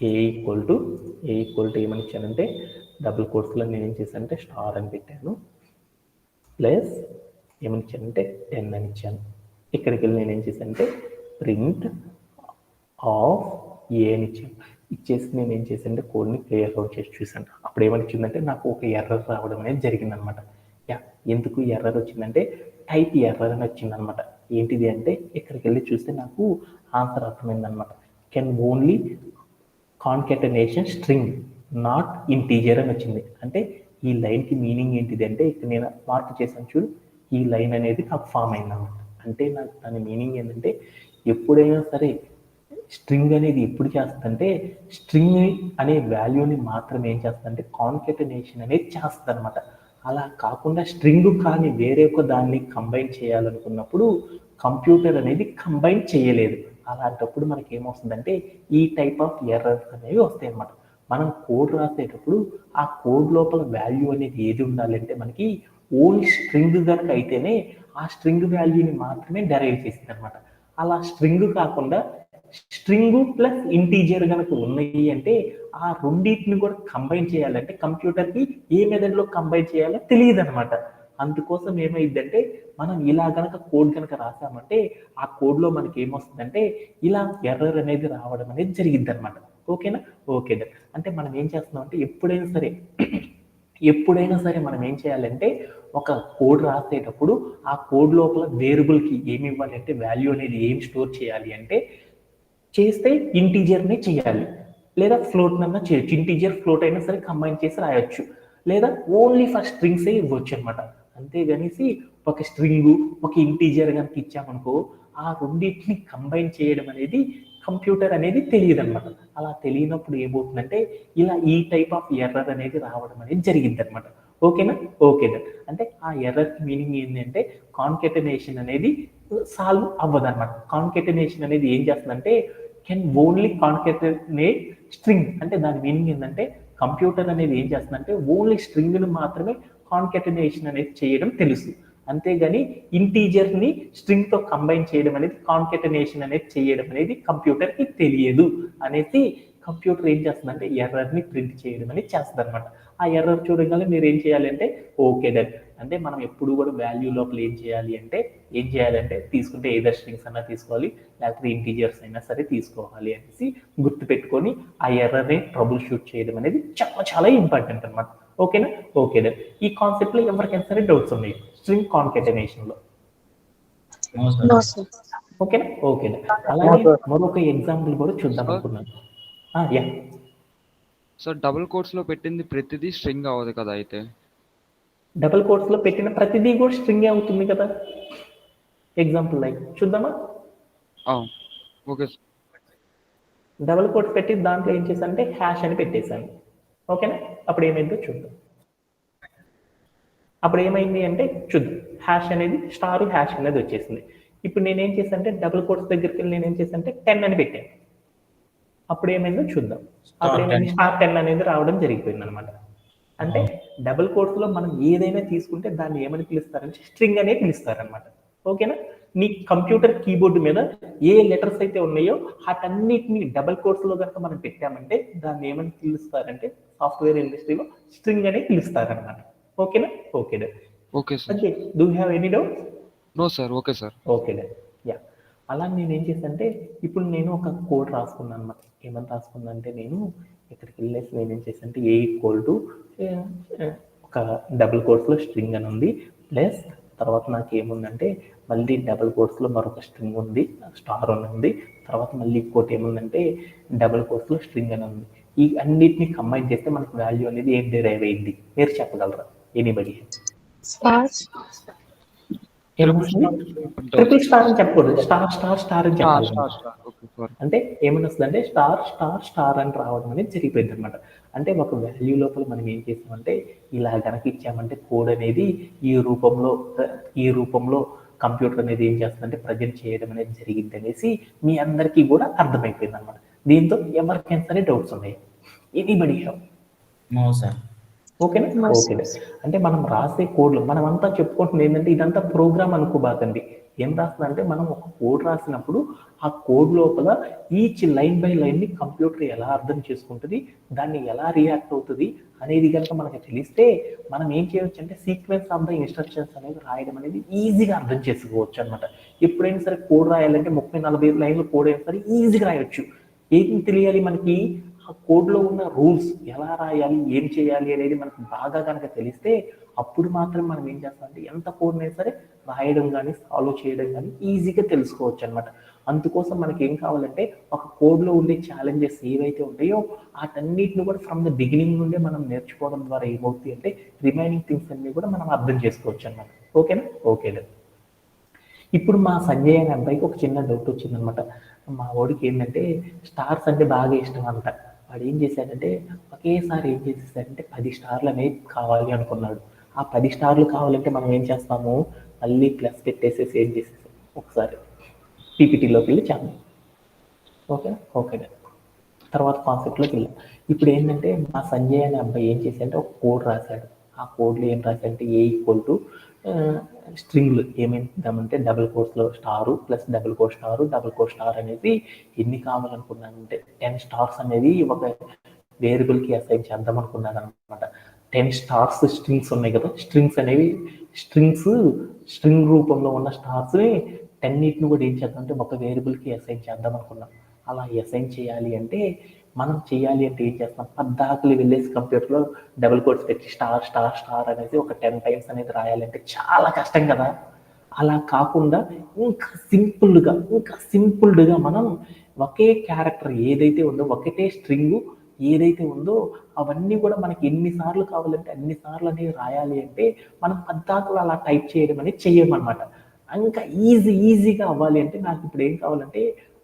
Speaker 1: A equal to ఏమని ఇచ్చానంటే డబుల్ కోట్స్లో నేను ఏం చేశానంటే స్టార్ అని పెట్టాను. ప్లస్ ఏమని ఇచ్చానంటే 10 అని ఇచ్చాను. ఇక్కడికి వెళ్ళి నేను ఏం చేశానంటే ప్రింట్ ఆఫ్ ఏ అని ఇచ్చాను. ఇచ్చేసి నేను ఏం చేశానంటే కోడ్ని క్లియర్ అవుట్ చేసి చూసాను. అప్పుడు ఏమని వచ్చిందంటే నాకు ఒక ఎర్రర్ రావడం అనేది జరిగిందనమాట. ఎందుకు ఎర్రర్ వచ్చిందంటే టైప్ ఎర్రర్ అని వచ్చిందనమాట. ఏంటిది అంటే ఇక్కడికి వెళ్ళి చూస్తే నాకు ఆన్సర్ అర్థమైందనమాట. Can only concatenation string not integer అని వచ్చింది. అంటే ఈ లైన్కి మీనింగ్ ఏంటిది అంటే ఇక్కడ నేను మార్క్ చేశాను చూడు, ఈ లైన్ అనేది నాకు ఫామ్ అయిందన్నమాట. అంటే నాకు దాని మీనింగ్ ఏంటంటే ఎప్పుడైనా సరే స్ట్రింగ్ అనేది ఎప్పుడు చేస్తుందంటే స్ట్రింగ్ అనే వాల్యూని మాత్రమే ఏం చేస్తుందంటే కాన్కెటనేషన్ అనేది చేస్తుంది అనమాట. అలా కాకుండా స్ట్రింగ్ కానీ వేరే ఒక దాన్ని కంబైన్ చేయాలనుకున్నప్పుడు కంప్యూటర్ అనేది కంబైన్ చేయలేదు. అలాంటప్పుడు మనకి ఏమొస్తుందంటే ఈ టైప్ ఆఫ్ ఎర్రర్స్ అనేవి వస్తాయి అన్నమాట. మనం కోడ్ రాసేటప్పుడు ఆ కోడ్ లోపల వాల్యూ అనేది ఏది ఉండాలంటే మనకి ఓన్లీ స్ట్రింగ్ కనుక అయితేనే ఆ స్ట్రింగ్ వాల్యూని మాత్రమే డెరైవ్ చేసింది అనమాట. అలా స్ట్రింగ్ కాకుండా స్ట్రింగ్ ప్లస్ ఇంటీజర్ కనుక ఉన్నాయి అంటే ఆ రెండింటిని కూడా కంబైన్ చేయాలంటే కంప్యూటర్కి ఏ మెథడ్లో కంబైన్ చేయాలో తెలియదు అనమాట. అందుకోసం ఏమైందంటే మనం ఇలా కనుక కోడ్ కనుక రాసామంటే ఆ కోడ్లో మనకి ఏమొస్తుందంటే ఇలా ఎర్రర్ అనేది రావడం అనేది జరిగింది అనమాట. ఓకేనా? ఓకే. అంటే మనం ఏం చేస్తున్నాం అంటే ఎప్పుడైనా సరే మనం ఏం చేయాలంటే ఒక కోడ్ రాసేటప్పుడు ఆ కోడ్ లోపల వేరియబుల్కి ఏమి ఇవ్వాలి అంటే వాల్యూ అనేది ఏం స్టోర్ చేయాలి అంటే చేస్తే ఇంటీజర్నే చేయాలి, లేదా ఫ్లోట్ నన్నా చేయొచ్చు. ఇంటీజర్ ఫ్లోట్ అయినా సరే కంబైన్ చేసి రాయొచ్చు, లేదా ఓన్లీ ఫర్ స్ట్రింగ్సే ఇవ్వచ్చు అనమాట. అంతేగానేసి ఒక స్ట్రింగు ఒక ఇంటీజర్ కనుక ఇచ్చామనుకో ఆ రెండింటిని కంబైన్ చేయడం అనేది కంప్యూటర్ అనేది తెలియదు అనమాట. అలా తెలియనప్పుడు ఏమవుతుందంటే ఇలా ఈ టైప్ ఆఫ్ ఎర్రర్ అనేది రావడం అనేది జరిగింది అనమాట. ఓకేనా? ఓకే. అంటే ఆ ఎర్రర్ మీనింగ్ ఏంటంటే కాన్కెటనేషన్ అనేది సాల్వ్ అవ్వదు అనమాట. కాన్కెటనేషన్ అనేది ఏం చేస్తుందంటే కెన్ ఓన్లీ కాన్కెటనేట్ స్ట్రింగ్. అంటే దాని మీనింగ్ ఏంటంటే కంప్యూటర్ అనేది ఏం చేస్తుందంటే ఓన్లీ స్ట్రింగ్ను మాత్రమే కాన్కెటనేషన్ అనేది చేయడం తెలుసు, అంతేగాని ఇంటీజర్ని స్ట్రింగ్తో కంబైన్ చేయడం అనేది కాన్కెటనేషన్ అనేది చేయడం అనేది కంప్యూటర్కి తెలియదు అనేసి కంప్యూటర్ ఏం చేస్తుందంటే ఎర్రర్ని ప్రింట్ చేయడం అనేది చేస్తుంది అనమాట. ఆ ఎర్రర్ చూడగానే మీరు ఏం చేయాలి అంటే ఓకే డన్. అంటే మనం ఎప్పుడు కూడా వాల్యూ లోపల ఏం చేయాలంటే తీసుకుంటే ఏదర్ స్ట్రింగ్స్ అన్నా తీసుకోవాలి, లేకపోతే ఇంటీజర్స్ అయినా సరే తీసుకోవాలి అనేసి గుర్తుపెట్టుకొని ఆ ఎర్రర్ని ట్రబుల్ షూట్ చేయడం అనేది చాలా చాలా ఇంపార్టెంట్ అనమాట. ఓకేనా? Okay done. ఈ కాన్సెప్ట్లో ఎవరికైనా సరే డౌట్స్ ఉన్నాయి స్ట్రింగ్ కాన్కెటనేషన్లో? ఓకేనా? Okay done. అలాగే మరొక ఎగ్జాంపుల్ కూడా చూద్దాం అనుకున్నాను. యా.
Speaker 3: సో డబుల్ కోట్స్ లో పెట్టింది ప్రతిదీ స్ట్రింగ్ అవ్వదు కదా అయితే?
Speaker 1: డబుల్ కోట్స్ లో పెట్టిన ప్రతిదీ కూడా స్ట్రింగ్ అవుతుంది కదా. ఎగ్జాంపుల్ లైక్ చూద్దామా?
Speaker 3: ఓకే.
Speaker 1: డబుల్ కోట్స్ పెట్టి దాంట్లో ఏం చేశానంటే హ్యాష్ అని పెట్టేశాను. ఓకేనా? అప్పుడు ఏమైందో చూద్దాం. అప్పుడు ఏమైంది అంటే చూద్దాం. హ్యాష్ అనేది స్టార్ హ్యాష్ అనేది వచ్చేసింది. ఇప్పుడు నేనేం చేశానంటే డబుల్ కోట్స్ దగ్గరికి వెళ్ళి నేనేం చేశానంటే 10 అని పెట్టాను. అప్పుడు ఏమైందో చూద్దాం. అప్పుడు ఏమైంది స్టార్ 10 అనేది రావడం జరిగిపోయింది అనమాట. అంటే డబుల్ కోట్స్ లో మనం ఏదైనా తీసుకుంటే దాన్ని ఏమని పిలుస్తారంటే స్ట్రింగ్ అనే పిలుస్తారనమాట. ఓకేనా? నీ కంప్యూటర్ కీబోర్డు మీద ఏ లెటర్స్ అయితే ఉన్నాయో వాటన్నిటిని డబుల్ కోట్స్ లో కనుక మనం పెట్టామంటే దాన్ని ఏమని పిలుస్తారంటే సాఫ్ట్వేర్ ఇండస్ట్రీలో స్ట్రింగ్ అనే పిలుస్తారనమాట. ఓకేనా? Okay.
Speaker 3: Okay sir.
Speaker 1: Do you have any doubt?
Speaker 3: No sir. Okay sir.
Speaker 1: Okay. Yeah. అలా నేను ఏం చేశానంటే ఇప్పుడు నేను ఒక కోడ్ రాసుకున్నాను అనమాట. ఏమని రాసుకున్నా అంటే నేను ఇక్కడికి వెళ్ళేసి నేను ఏం చేశానంటే ఏ ఈక్వల్ టు ఒక డబుల్ కోట్స్లో స్ట్రింగ్ అని ఉంది, ప్లస్ తర్వాత నాకు ఏముందంటే మళ్ళీ డబుల్ కోట్స్లో మరొక స్ట్రింగ్ ఉంది, స్టార్ అని ఉంది, తర్వాత మళ్ళీ ఇంకోటి ఏముందంటే డబుల్ కోట్స్లో స్ట్రింగ్ అని ఉంది. ఈ అన్నిటిని కంబైన్ చేస్తే మనకు వాల్యూ అనేది ఏం డిరైవ్ అయింది మీరు చెప్పగలరా? ఎనీబడి? ట్రిపుల్ స్టార్ అని చెప్పకూడదు, స్టార్ స్టార్ స్టార్ అని చెప్పాలి. అంటే ఏమని వస్తుందంటే స్టార్ స్టార్ స్టార్ అని రావడం అనేది జరిగిపోయింది అనమాట. అంటే ఒక వాల్యూ లోపల మనం ఏం చేసామంటే ఇలా గనక ఇచ్చామంటే కోడ్ అనేది ఈ రూపంలో కంప్యూటర్ అనేది ఏం చేస్తుందంటే ప్రజెంట్ చేయడం అనేది జరిగింది అనేసి మీ అందరికీ కూడా అర్థమైపోయింది అనమాట. దీంతో ఎవరికైనా సరే డౌట్స్ ఉన్నాయి? Anybody have?
Speaker 2: No sir.
Speaker 1: ఓకేనా? ఓకే. అంటే మనం రాసే కోడ్లు మనం అంతా చెప్పుకుంటుంది ఏంటంటే ఇదంతా ప్రోగ్రామ్ అనుకోబాకండి. ఏం రాస్తుందంటే మనం ఒక కోడ్ రాసినప్పుడు ఆ కోడ్ లోపల ఈచ్ లైన్ బై లైన్ని కంప్యూటర్ ఎలా అర్థం చేసుకుంటుంది, దాన్ని ఎలా రియాక్ట్ అవుతుంది అనేది కనుక మనకి తెలిస్తే మనం ఏం చేయవచ్చు అంటే సీక్వెన్స్ ఆఫ్ ద ఇన్స్ట్రక్షన్స్ అనేది రాయడం అనేది ఈజీగా అర్థం చేసుకోవచ్చు అనమాట. ఎప్పుడైనా సరే కోడ్ రాయాలంటే 30-40 లైన్లు కోడ్ అయినా సరే ఈజీగా రాయొచ్చు. ఏం తెలియాలి మనకి? ఆ కోడ్లో ఉన్న రూల్స్ ఎలా రాయాలి, ఏం చేయాలి అనేది మనకు బాగా కనుక తెలిస్తే అప్పుడు మాత్రం మనం ఏం చేస్తామంటే ఎంత కోడ్ అయినా సరే రాయడం కానీ సాల్వ్ చేయడం కానీ ఈజీగా తెలుసుకోవచ్చు అనమాట. అందుకోసం మనకి ఏం కావాలంటే ఒక కోడ్లో ఉండే ఛాలెంజెస్ ఏవైతే ఉంటాయో వాటన్నిటిని కూడా ఫ్రమ్ ద బిగినింగ్ నుండే మనం నేర్చుకోవడం ద్వారా ఏమవుతుంది అంటే రిమైనింగ్ థింగ్స్ అన్ని కూడా మనం అర్థం చేసుకోవచ్చు అనమాట. ఓకేనా? ఓకే. ఇప్పుడు మా సంజయ్ అనే అబ్బాయికి ఒక చిన్న డౌట్ వచ్చిందనమాట. మా వాడికి ఏంటంటే స్టార్స్ అంటే బాగా ఇష్టం అంట. వాడు ఏం చేశాడంటే ఒకేసారి ఏం చేసేసాడంటే 10 స్టార్లు అనేవి కావాలి అనుకున్నాడు. ఆ 10 స్టార్లు కావాలంటే మనం ఏం చేస్తాము, మళ్ళీ ప్లస్ పెట్టేసేసి ఏం చేసేసాం ఒకసారి పీపీటీలోకి వెళ్ళి చేద్దాం. ఓకేనా? ఓకే. తర్వాత కాన్సెప్ట్లోకి వెళ్ళాం. ఇప్పుడు ఏంటంటే మా సంజయ్ అనే అబ్బాయి ఏం చేశాడంటే ఒక కోడ్ రాశాడు. ఆ కోడ్లో ఏం రాశాడంటే ఏ ఈక్వల్ టు స్ట్రింగ్లు ఏమేద్దామంటే డబుల్ కోట్స్లో star plus double quote star అనేది ఎన్ని కావాలనుకున్నానంటే 10 స్టార్స్ అనేది ఒక వేరియబుల్కి అసైన్ చేద్దాం అనుకున్నాను అనమాట. 10 స్టార్స్ స్ట్రింగ్స్ ఉన్నాయి కదా, స్ట్రింగ్స్ అనేవి స్ట్రింగ్ రూపంలో ఉన్న స్టార్స్ని 10 కూడా ఏం చేద్దాం అంటే ఒక వేరియబుల్కి అసైన్ చేద్దాం అనుకున్నాం. అలా అసైన్ చేయాలి అంటే మనం చేయాలి అంటే ఏం చేస్తాం, పద్దాకులు వెళ్ళేసి కంప్యూటర్లో డబుల్ కోట్స్ పెట్టి స్టార్ స్టార్ స్టార్ అనేది ఒక 10 టైమ్స్ అనేది రాయాలంటే చాలా కష్టం కదా. అలా కాకుండా ఇంకా సింపుల్డ్గా మనం ఒకే క్యారెక్టర్ ఏదైతే ఉందో, ఒకటే స్ట్రింగ్ ఏదైతే ఉందో అవన్నీ కూడా మనకి ఎన్నిసార్లు కావాలంటే అన్నిసార్లు అనేది రాయాలి అంటే మనం పద్దాకులు అలా టైప్ చేయడం అనేది చెయ్యమన్నమాట. ఇంకా ఈజీగా అవ్వాలి అంటే నాకు ఇప్పుడు ఏం కావాలంటే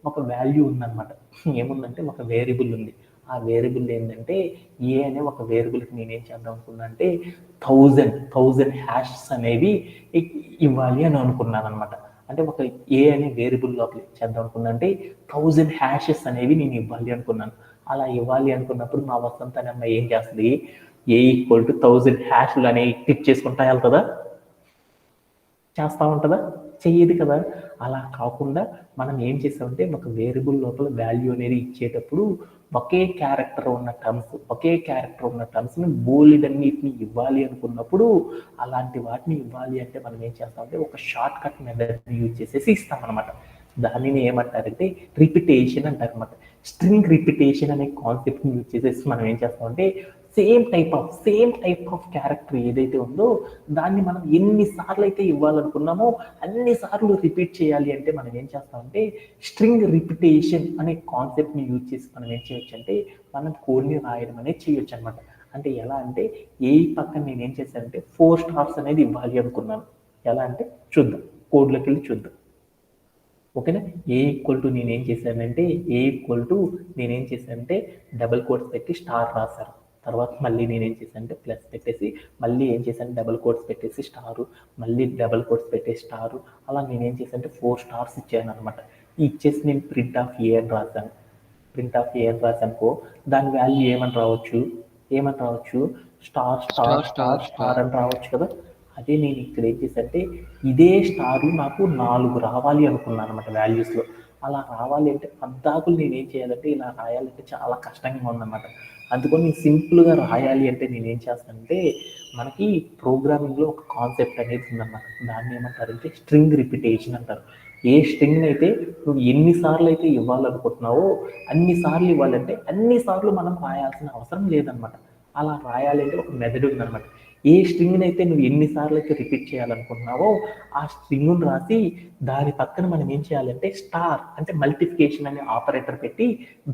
Speaker 1: ఒక వాల్యూ ఉందన్నమాట. ఏముందంటే ఒక వేరియబుల్ ఉంది. ఆ వేరియబుల్ ఏంటంటే ఏ అనే ఒక వేరియబుల్కి నేనేం చేద్దాం అనుకున్నా అంటే 1000 హ్యాషెస్ అనేవి ఇవ్వాలి అని అనుకున్నాను అనమాట. అంటే ఒక ఏ అనే వేరియబుల్ లోపల చేద్దాం అనుకున్నా అంటే 1000 హ్యాషెస్ అనేవి నేను ఇవ్వాలి అనుకున్నాను. అలా ఇవ్వాలి అనుకున్నప్పుడు మా వసంత అనే అమ్మాయి ఏం చేస్తుంది, ఏ ఈక్వల్ టు 1000 హ్యాష్లు అనేవి క్లిక్ చేసుకుంటా వెళ్తుందా, చేస్తూ ఉంటుందా, చెయ్యదు కదా. అలా కాకుండా మనం ఏం చేసామంటే ఒక వేరియబుల్ లోపల వాల్యూ అనేది ఇచ్చేటప్పుడు ఒకే క్యారెక్టర్ ఉన్న టర్మ్స్ని బోల్డన్నిటిని ఇవ్వాలి అనుకున్నప్పుడు అలాంటి వాటిని ఇవ్వాలి అంటే మనం ఏం చేస్తామంటే ఒక షార్ట్ కట్ మెథడ్ యూజ్ చేసేసి ఇస్తామన్నమాట. దానిని ఏమంటారంటే రిపిటేషన్ అంటారు అనమాట. స్ట్రింగ్ రిపిటేషన్ అనే కాన్సెప్ట్ని యూజ్ చేసేసి మనం ఏం చేస్తామంటే సేమ్ టైప్ ఆఫ్ క్యారెక్టర్ ఏదైతే ఉందో దాన్ని మనం ఎన్నిసార్లు అయితే ఇవ్వాలనుకున్నామో అన్నిసార్లు రిపీట్ చేయాలి అంటే మనం ఏం చేస్తామంటే స్ట్రింగ్ రిపిటేషన్ అనే కాన్సెప్ట్ని యూజ్ చేసి మనం ఏం చేయొచ్చు అంటే మనం కోడ్ని రాయడం అనేది చేయొచ్చు అనమాట. అంటే ఎలా అంటే ఏ పక్కన నేను ఏం చేశానంటే 4 స్టార్స్ అనేది ఇవ్వాలి అనుకున్నాను. ఎలా అంటే చూద్దాం, కోడ్లోకి వెళ్ళి చూద్దాం. ఓకేనా. ఏ ఈక్వల్ టు నేనేం చేశానంటే డబుల్ కోట్స్ పెట్టి స్టార్ రాశాను. తర్వాత మళ్ళీ నేనేం చేశానంటే ప్లస్ పెట్టేసి మళ్ళీ ఏం చేశాను డబుల్ కోట్స్ పెట్టేసి స్టారు, మళ్ళీ డబుల్ కోట్స్ పెట్టేసి స్టారు. అలా నేనేం చేశానంటే 4 స్టార్స్ ఇచ్చాను అనమాట. ఇచ్చేసి నేను ప్రింట్ ఆఫ్ ఏ అని రాశానుకో దాని వాల్యూ ఏమని రావచ్చు స్టార్ స్టార్ స్టార్ స్టార్ అని రావచ్చు కదా. అదే నేను ఇక్కడ ఏం చేశానంటే ఇదే స్టార్ నాకు 4 రావాలి అనుకున్నాను అనమాట వాల్యూస్లో. అలా రావాలి అంటే పద్దాకులు నేనేం చేయాలంటే ఇలా రాయాలంటే చాలా కష్టంగా ఉందన్నమాట. అందుకని నేను సింపుల్గా రాయాలి అంటే నేనేం చేస్తానంటే మనకి ప్రోగ్రామింగ్లో ఒక కాన్సెప్ట్ అనేది ఉందన్నమాట. దాన్ని ఏమంటారంటే స్ట్రింగ్ రిపిటేషన్ అంటారు. ఏ స్ట్రింగ్ అయితే నువ్వు ఎన్నిసార్లు అయితే ఇవ్వాలనుకుంటున్నావో అన్నిసార్లు ఇవ్వాలంటే అన్నిసార్లు మనం రాయాల్సిన అవసరం లేదనమాట. అలా రాయాలి అంటే ఒక మెథడ్ ఉందన్నమాట. ఏ స్ట్రింగ్ని అయితే నువ్వు ఎన్నిసార్లు అయితే రిపీట్ చేయాలనుకుంటున్నావో ఆ స్ట్రింగ్ను రాసి దాని పక్కన మనం ఏం చేయాలంటే స్టార్ అంటే మల్టిప్లికేషన్ అనే ఆపరేటర్ పెట్టి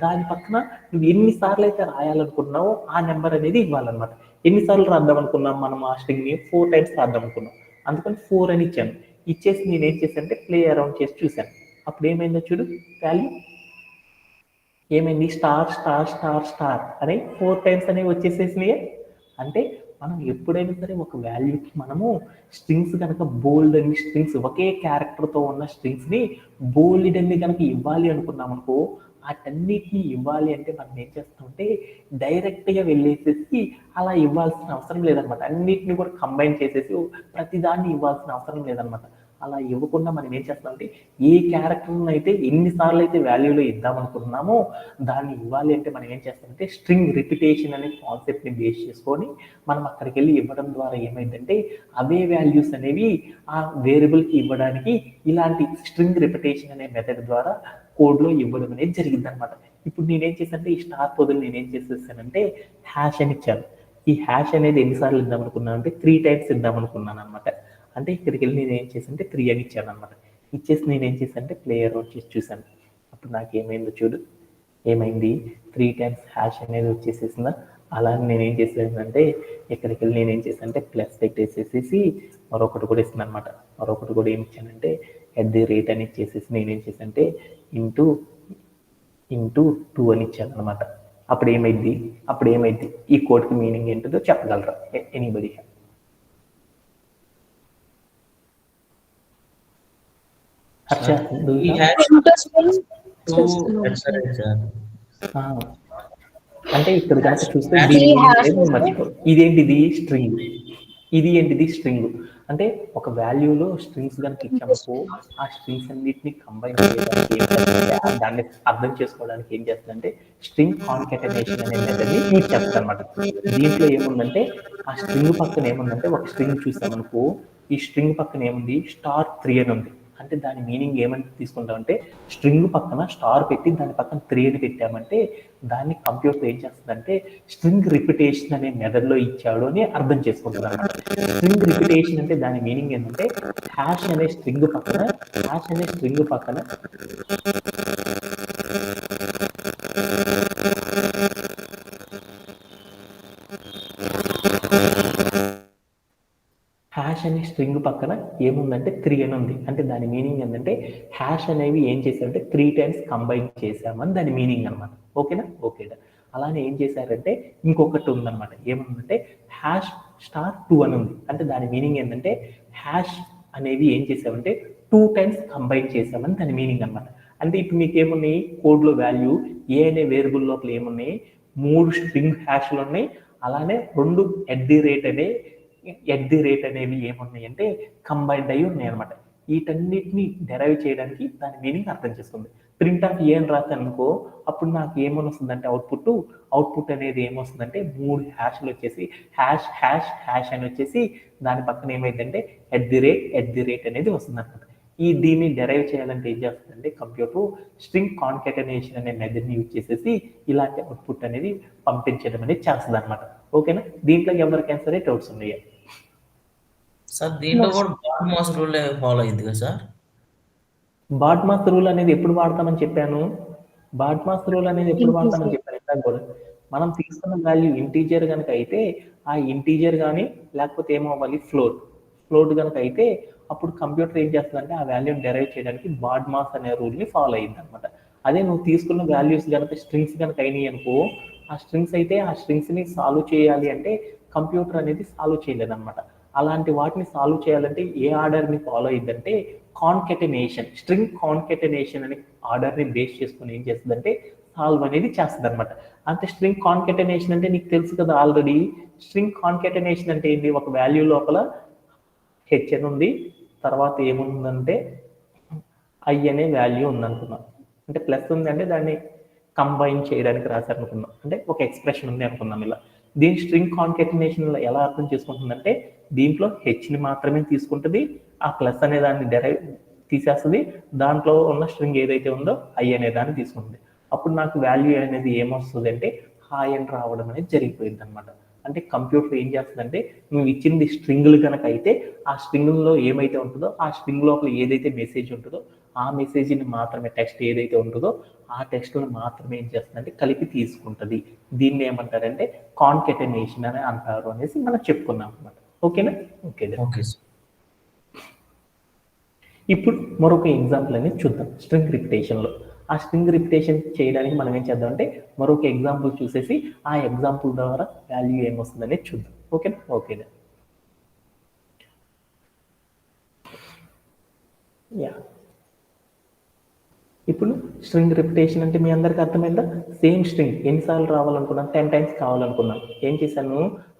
Speaker 1: దాని పక్కన నువ్వు ఎన్నిసార్లు అయితే రాయాలనుకుంటున్నావో ఆ నెంబర్ అనేది ఇవ్వాలన్నమాట. ఎన్నిసార్లు రాద్దాం అనుకున్నాం మనం ఆ స్ట్రింగ్ని 4 టైమ్స్ రాద్దాం అనుకున్నాం. అందుకని 4 అని ఇచ్చాను. ఇచ్చేసి నేను ఏం చేశానంటే ప్లే అరౌండ్ చేసి చూశాను. అప్పుడు ఏమైందో చూడు, వాల్యూ ఏమైంది స్టార్ స్టార్ స్టార్ స్టార్ అని 4 టైమ్స్ అనేవి వచ్చేసేసినాయి. అంటే మనం ఎప్పుడైనా సరే ఒక వాల్యూకి మనము స్ట్రింగ్స్ కనుక బోల్డ్ అని స్ట్రింగ్స్ ఒకే క్యారెక్టర్తో ఉన్న స్ట్రింగ్స్ని బోల్డ్ అని కనుక ఇవ్వాలి అనుకున్నాం అనుకో వాటన్నిటిని ఇవ్వాలి అంటే మనం ఏం చేస్తామంటే డైరెక్ట్గా వెళ్ళేసేసి అలా ఇవ్వాల్సిన అవసరం లేదనమాట. అన్నిటిని కూడా కంబైన్ చేసేసి ప్రతిదాన్ని ఇవ్వాల్సిన అవసరం లేదనమాట. అలా ఇవ్వకుండా మనం ఏం చేస్తామంటే ఏ క్యారెక్టర్ని అయితే ఎన్నిసార్లు అయితే వాల్యూలో ఇద్దామనుకుంటున్నామో దాన్ని ఇవ్వాలి అంటే మనం ఏం చేస్తామంటే స్ట్రింగ్ రిపిటేషన్ అనే కాన్సెప్ట్ని బేస్ చేసుకొని మనం అక్కడికి వెళ్ళి ఇవ్వడం ద్వారా ఏమైందంటే అవే వాల్యూస్ అనేవి ఆ వేరియబుల్కి ఇవ్వడానికి ఇలాంటి స్ట్రింగ్ రిపిటేషన్ అనే మెథడ్ ద్వారా కోడ్లో ఇవ్వడం అనేది జరిగింది అనమాట. ఇప్పుడు నేనేం చేశానంటే ఈ స్టార్ బదులు నేనేం చేసేసానంటే హ్యాష్ అని ఇచ్చాను. ఈ హ్యాష్ అనేది ఎన్నిసార్లు ఇద్దాం అనుకున్నాను అంటే 3 టైమ్స్ ఇద్దాం అనుకున్నాను అనమాట. అంటే ఇక్కడికి వెళ్ళి నేను ఏం చేశానంటే 3 అని ఇచ్చాను అనమాట. ఇచ్చేసి నేను ఏం చేశానంటే ప్లే అరౌండ్ చేసి చూశాను. అప్పుడు నాకు ఏమైందో చూడు, ఏమైంది 3 టైమ్స్ హ్యాష్ అనేది వచ్చేసేసిందా. అలా నేను ఏం చేశానంటే ఇక్కడికి వెళ్ళి నేను ఏం చేశానంటే ప్లస్ పెట్టేసేసి మరొకటి కూడా ఇస్తున్నాను అనమాట. మరొకటి కూడా ఏమి ఇచ్చానంటే @ అని ఇచ్చేసేసి నేనేం చేశానంటే ఇంటూ 2 అని ఇచ్చాను అనమాట. అప్పుడు ఏమైంది ఈ కోడ్కి మీనింగ్ ఏంటో చెప్పగలరా ఎనీబడి? అంటే ఇక్కడ కనుక చూస్తే ఇదేంటిది స్ట్రింగ్, ఇది ఏంటిది స్ట్రింగ్. అంటే ఒక వాల్యూలో స్ట్రింగ్స్ కనుక ఇచ్చామనుకో ఆ స్ట్రింగ్స్ అన్నిటిని కంబైన్ చేయడానికి ఏం చేస్తుందంటే దాన్ని అర్థం చేసుకోవడానికి ఏం చేస్తుందంటే స్ట్రింగ్ కాన్కెటనేషన్ అనే మెథడ్ని యూజ్ చేస్తుంది అనమాట. దీంట్లో ఏముందంటే ఆ స్ట్రింగ్ పక్కన ఏముందంటే ఒక స్ట్రింగ్ చూసామనుకో ఈ స్ట్రింగ్ పక్కన ఏముంది *3 అని ఉంది. అంటే దాని మీనింగ్ ఏమని తీసుకుంటామంటే స్ట్రింగ్ పక్కన స్టార్ పెట్టి దాని పక్కన 3 అని పెట్టామంటే దాన్ని కంప్యూటర్ ఏం చేస్తుందంటే స్ట్రింగ్ రిపిటేషన్ అనే మెథడ్లో ఇచ్చాడు అని అర్థం చేసుకుంటుంది అనమాట. స్ట్రింగ్ రిపిటేషన్ అంటే దాని మీనింగ్ ఏంటంటే హ్యాష్ అనే స్ట్రింగ్ పక్కన హ్యాష్ అనే స్ట్రింగ్ పక్కన ఏముందంటే 3 అని ఉంది. అంటే దాని మీనింగ్ ఏంటంటే హ్యాష్ అనేవి ఏం చేశారంటే 3 టైమ్స్ కంబైన్ చేశామని దాని మీనింగ్ అనమాట. ఓకేనా? ఓకేనా? అలానే ఏం చేశారంటే ఇంకొకటి ఉందన్నమాట. ఏముందంటే #2 అని ఉంది. అంటే దాని మీనింగ్ ఏంటంటే హ్యాష్ అనేవి ఏం చేసామంటే 2 టైమ్స్ కంబైన్ చేసామని దాని మీనింగ్ అనమాట. అంటే ఇప్పుడు మీకు ఏమున్నాయి కోడ్లో వాల్యూ ఏ అనే వేరియబుల్ లోపల ఏమున్నాయి 3 స్ట్రింగ్ హ్యాష్లు ఉన్నాయి. అలానే 2 @ అనేవి ఏమున్నాయంటే కంబైన్డ్ అయి ఉన్నాయి అనమాట. వీటన్నిటిని డెరైవ్ చేయడానికి దాని మీనింగ్ అర్థం చేసుకుంది. ప్రింట్ ఆఫ్ ఏ అని రాశాను అనుకో అప్పుడు నాకు ఏమని వస్తుందంటే అవుట్పుట్ అనేది ఏమొస్తుందంటే 3 హ్యాష్లు వచ్చేసి హ్యాష్ అని వచ్చేసి దాని పక్కన ఏమైందంటే @ అనేది వస్తుంది అనమాట. దీన్ని డెరైవ్ చేయాలంటే ఏం చేస్తుందంటే కంప్యూటర్ స్ట్రింగ్ కాన్కెటనేషన్ అనే మెథడ్ని యూజ్ చేసేసి ఇలాంటి అవుట్పుట్ అనేది పంపించడం అనేది చేస్తుంది అనమాట. ఓకేనా? దీంట్లో ఎవరికైనా సరే డౌట్స్ ఉన్నాయా?
Speaker 2: సార్ దీంట్లో కూడా బాడ్మాస్ రూల్ ఫాలో అయింది కదా సార్?
Speaker 1: బాడ్మాస్ రూల్ అనేది ఎప్పుడు వాడతామని చెప్పాను ఇందాక కూడా మనం తీసుకున్న వాల్యూ ఇంటీజర్ కనుక అయితే ఆ ఇంటీజర్ కానీ లేకపోతే ఏమో అవ్వాలి ఫ్లోట్ కనుక అయితే అప్పుడు కంప్యూటర్ ఏం చేస్తుందంటే ఆ వాల్యూని డెరైవ్ చేయడానికి బాడ్మాస్ అనే రూల్ని ఫాలో అయ్యింది అనమాట. అదే నువ్వు తీసుకున్న వాల్యూస్ కనుక స్ట్రింగ్స్ కనుక అయినాయి అనుకో ఆ స్ట్రింగ్స్ అయితే ఆ స్ట్రింగ్స్ని సాల్వ్ చేయాలి అంటే కంప్యూటర్ అనేది సాల్వ్ చేయలేదన్నమాట. అలాంటి వాటిని సాల్వ్ చేయాలంటే ఏ ఆర్డర్ని ఫాలో అయ్యిందంటే స్ట్రింగ్ కాన్కెటనేషన్ అనే ఆర్డర్ని బేస్ చేసుకుని ఏం చేస్తుందంటే సాల్వ్ అనేది చేస్తుంది అనమాట. అంటే స్ట్రింగ్ కాన్కెటనేషన్ అంటే నీకు తెలుసు కదా ఆల్రెడీ. స్ట్రింగ్ కాన్కెటనేషన్ అంటే ఏంటి? ఒక వాల్యూ లోపల హెచ్ అని ఉంది, తర్వాత ఏముందంటే ఐ అనే వాల్యూ ఉందనుకున్నాం. అంటే ప్లస్ ఉంది అంటే దాన్ని కంబైన్ చేయడానికి రాశారనుకున్నాం. అంటే ఒక ఎక్స్ప్రెషన్ ఉంది అనుకున్నాం ఇలా. దీని స్ట్రింగ్ కాన్కెటనేషన్ ఎలా అర్థం చేసుకుంటుందంటే దీంట్లో హెచ్ని మాత్రమే తీసుకుంటుంది, ఆ ప్లస్ అనే దాన్ని డెరైవ్ తీసేస్తుంది, దాంట్లో ఉన్న స్ట్రింగ్ ఏదైతే ఉందో ఐ అనే దాన్ని తీసుకుంటుంది. అప్పుడు నాకు వాల్యూ అనేది ఏమొస్తుంది అంటే హాయ్ అని రావడం అనేది జరిగిపోయింది అనమాట. అంటే కంప్యూటర్ ఏం చేస్తుందంటే నువ్వు ఇచ్చింది స్ట్రింగ్లు కనుక అయితే ఆ స్ట్రింగ్లో ఏమైతే ఉంటుందో ఆ స్ట్రింగ్ లోపల ఏదైతే మెసేజ్ ఉంటుందో ఆ మెసేజ్ని మాత్రమే టెక్స్ట్ ఏదైతే ఉంటుందో ఆ టెక్స్ట్ను మాత్రమే ఏం చేస్తుందంటే కలిపి తీసుకుంటుంది. దీన్ని ఏమంటారంటే కాన్కెటనేషన్ అని అంటారు అనేసి మనం చెప్పుకున్నాం అనమాట. ఓకేనా? Okay
Speaker 2: sir.
Speaker 1: ఇప్పుడు మరొక ఎగ్జాంపుల్ అనేది చూద్దాం స్ట్రింగ్ రిపిటేషన్లో. ఆ స్ట్రింగ్ రిపిటేషన్ చేయడానికి మనం ఏం చేద్దాం అంటే మరొక ఎగ్జాంపుల్ చూసేసి ఆ ఎగ్జాంపుల్ ద్వారా వాల్యూ ఏమొస్తుందనేది చూద్దాం. ఓకేనా? యా, ఇప్పుడు స్ట్రింగ్ రిపిటేషన్ అంటే మీ అందరికి అర్థమైందా? సేమ్ స్ట్రింగ్ ఎన్నిసార్లు రావాలనుకున్నాను 10 టైమ్స్ కావాలనుకున్నాను. ఏం చేశాను